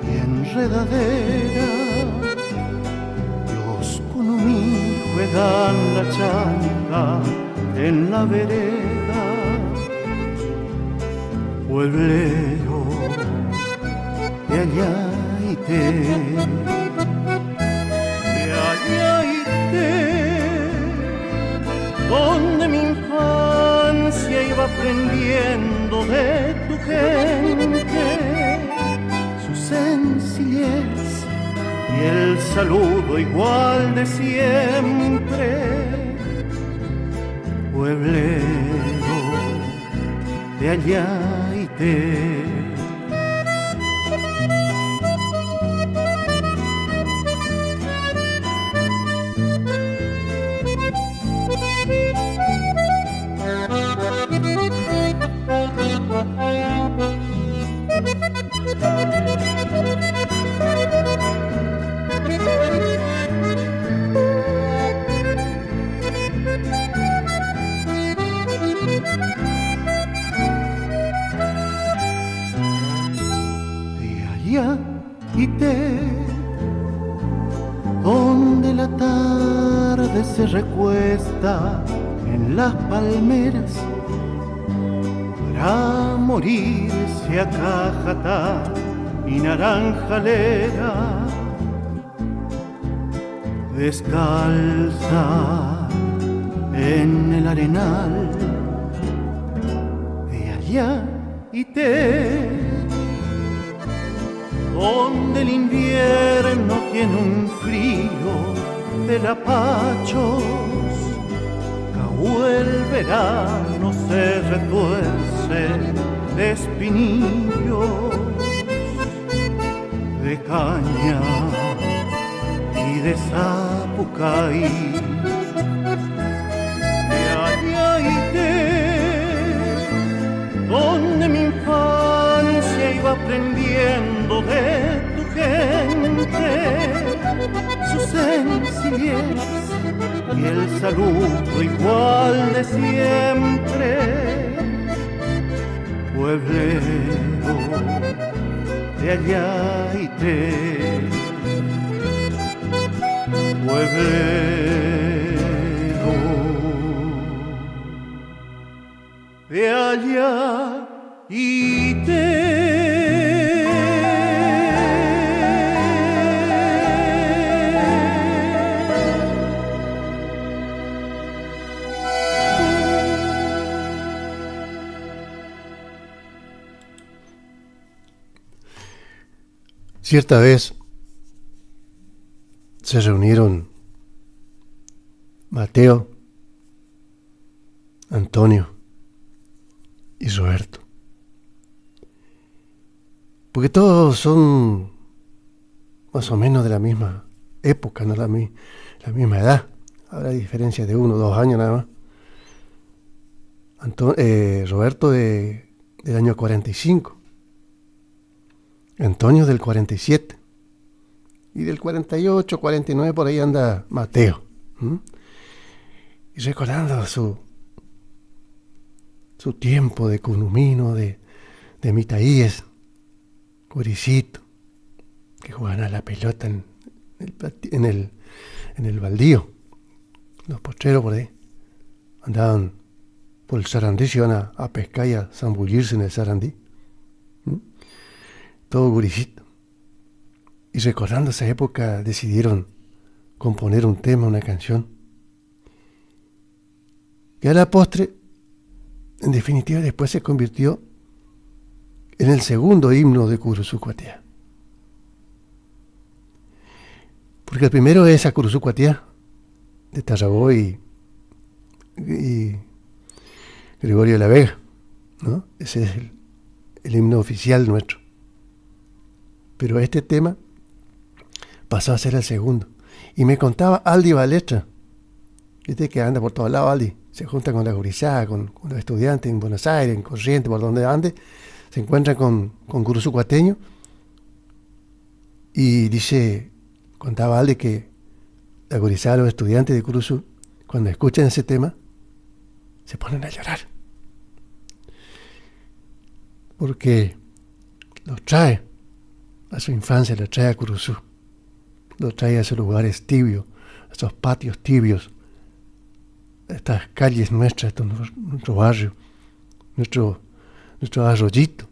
Speaker 7: y enredadera. Los conumí juegan la changa en la vereda. Pueblero de Allá y Té, de Allá y Té, donde mi infancia iba aprendiendo de tu gente, su sencillez y el saludo igual de siempre. Pueblero de Allá y Té. Y Té, donde la tarde se recuesta en las palmeras para morirse a Cajatá y Naranjalera. descalza en el arenal de allá y donde el invierno tiene un frío de lapachos, o el verano se retuerce de espinillos, de caña y de zapucay, de allá y donde mi infancia iba aprendiendo de tu gente, su sencillez y el saludo igual de siempre. Pueblero de allá y pueblero de allá y
Speaker 1: Cierta vez se reunieron Mateo, Antonio y Roberto, porque todos son más o menos de la misma época, no la misma edad. Habrá diferencia de 1 o 2 años nada más. Roberto del año 45, Antonio del 47, y del 48, 49 por ahí anda Mateo. Y recordando su tiempo de Cunumino, de Mitaíes, Curicito, que jugaban a la pelota en el baldío, los postreros por ahí, andaban por el Sarandí, se iban a pescar y a zambullirse en el Sarandí. Todo Curicito. Y recordando esa época decidieron componer un tema, una canción, que a la postre, en definitiva, después se convirtió en el segundo himno de Curuzú Cuatiá. Porque el primero es a Curuzú Cuatiá, de Tarragó y Gregorio de la Vega, ¿no? Ese es el himno oficial nuestro. Pero este tema pasó a ser el segundo. Y me contaba Aldi Balestra, viste que anda por todos lados Aldi, se junta con la gurizada, con los estudiantes en Buenos Aires, en Corrientes, por donde ande, se encuentra con Curuzú Cuateño, y contaba Aldi que la gurizada, los estudiantes de Curuzú, cuando escuchan ese tema, se ponen a llorar. Porque los trae a su infancia, los trae a Curuzú, los trae a esos lugares tibios, a esos patios tibios, a estas calles nuestras, nuestro barrio, nuestro arroyito,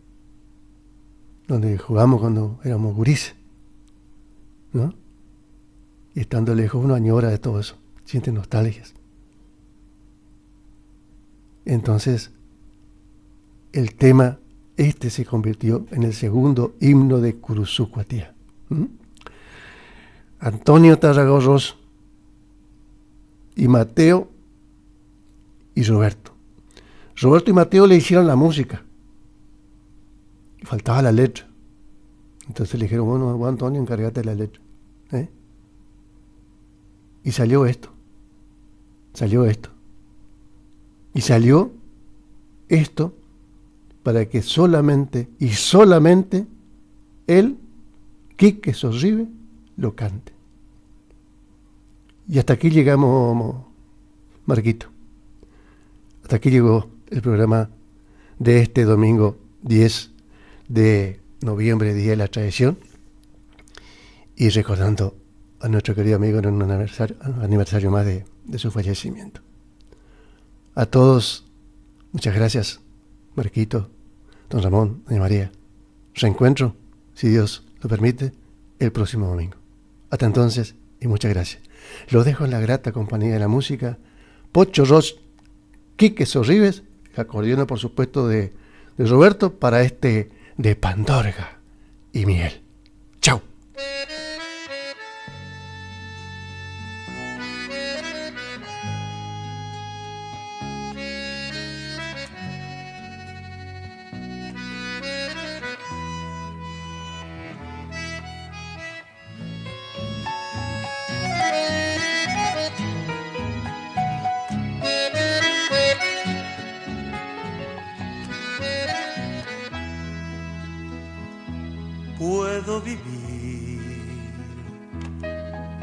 Speaker 1: donde jugamos cuando éramos gurises, ¿no? Y estando lejos uno añora de todo eso, siente nostalgias. Entonces, el tema se convirtió en el segundo himno de Curuzú Cuatiá. Antonio Tarragorros y Mateo y Roberto. Roberto y Mateo le hicieron la música. Y faltaba la letra. Entonces le dijeron, bueno, Antonio, encárgate de la letra. Y salió esto. Y salió esto para que solamente él, Quique Sorribe, lo cante. Y hasta aquí llegamos, Marquito. Hasta aquí llegó el programa de este domingo 10 de noviembre, Día de la Tradición. Y recordando a nuestro querido amigo en un aniversario más de su fallecimiento. A todos, muchas gracias, Marquito, don Ramón, doña María. Reencuentro, si Dios lo permite, el próximo domingo. Hasta entonces y muchas gracias. Los dejo en la grata compañía de la música. Pocho Ross, Quique Sorribes, acordeón por supuesto de Roberto para este de Pandorga y miel. Chau.
Speaker 7: Puedo vivir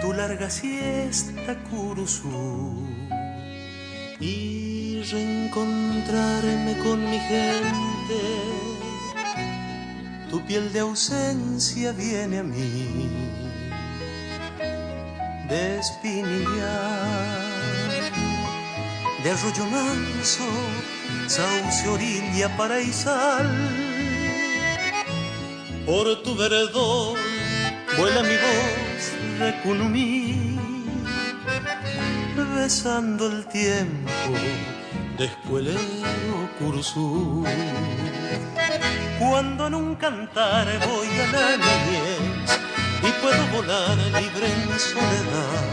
Speaker 7: tu larga siesta, Curuzú, y reencontrarme con mi gente. Tu piel de ausencia viene a mí de Espinillar, de Arroyo Manso, Sauce, Orilla, Paraísal. Por tu verdor vuela mi voz de Cunumí, besando el tiempo de escuelero Curuzú. Cuando en un cantar voy a la niñez y puedo volar libre en soledad,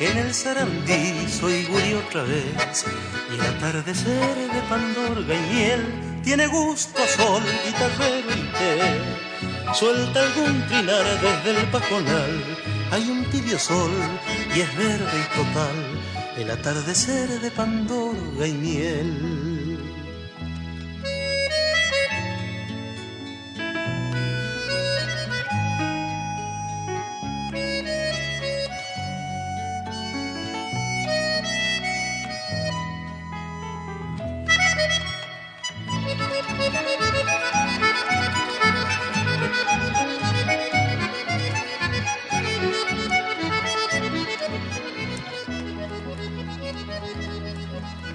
Speaker 7: en el Sarandí soy Guri otra vez, y el atardecer de Pandorga y miel tiene gusto a sol, guitarrero y té. Suelta algún trinar desde el pajonal, hay un tibio sol y es verde y total el atardecer de Pandorga y miel.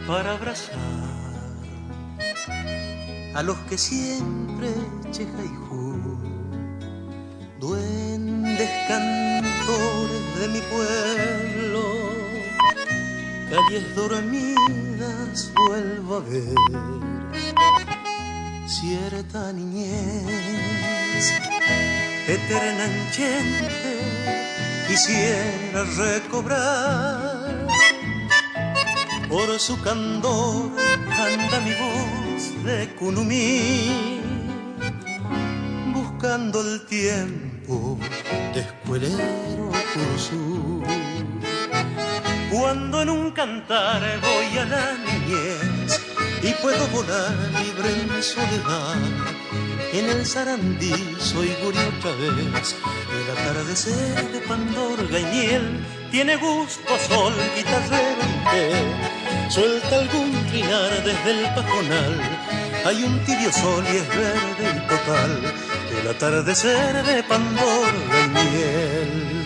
Speaker 7: Para abrazar a los que siempre Chejaijú, duendes cantores de mi pueblo, calles dormidas vuelvo a ver, cierta niñez eterna enchente quisiera recobrar. Por su candor anda mi voz de Cunumí, buscando el tiempo de escuelero Curuzú. Cuando en un cantar voy a la niñez y puedo volar libre en soledad, en el Sarandí soy Guri otra vez, el atardecer de Pandorga y miel tiene gusto a sol, guitarrero y té. Suelta algún trinar desde el pajonal, hay un tibio sol y es verde y total el atardecer de Pandorga y miel.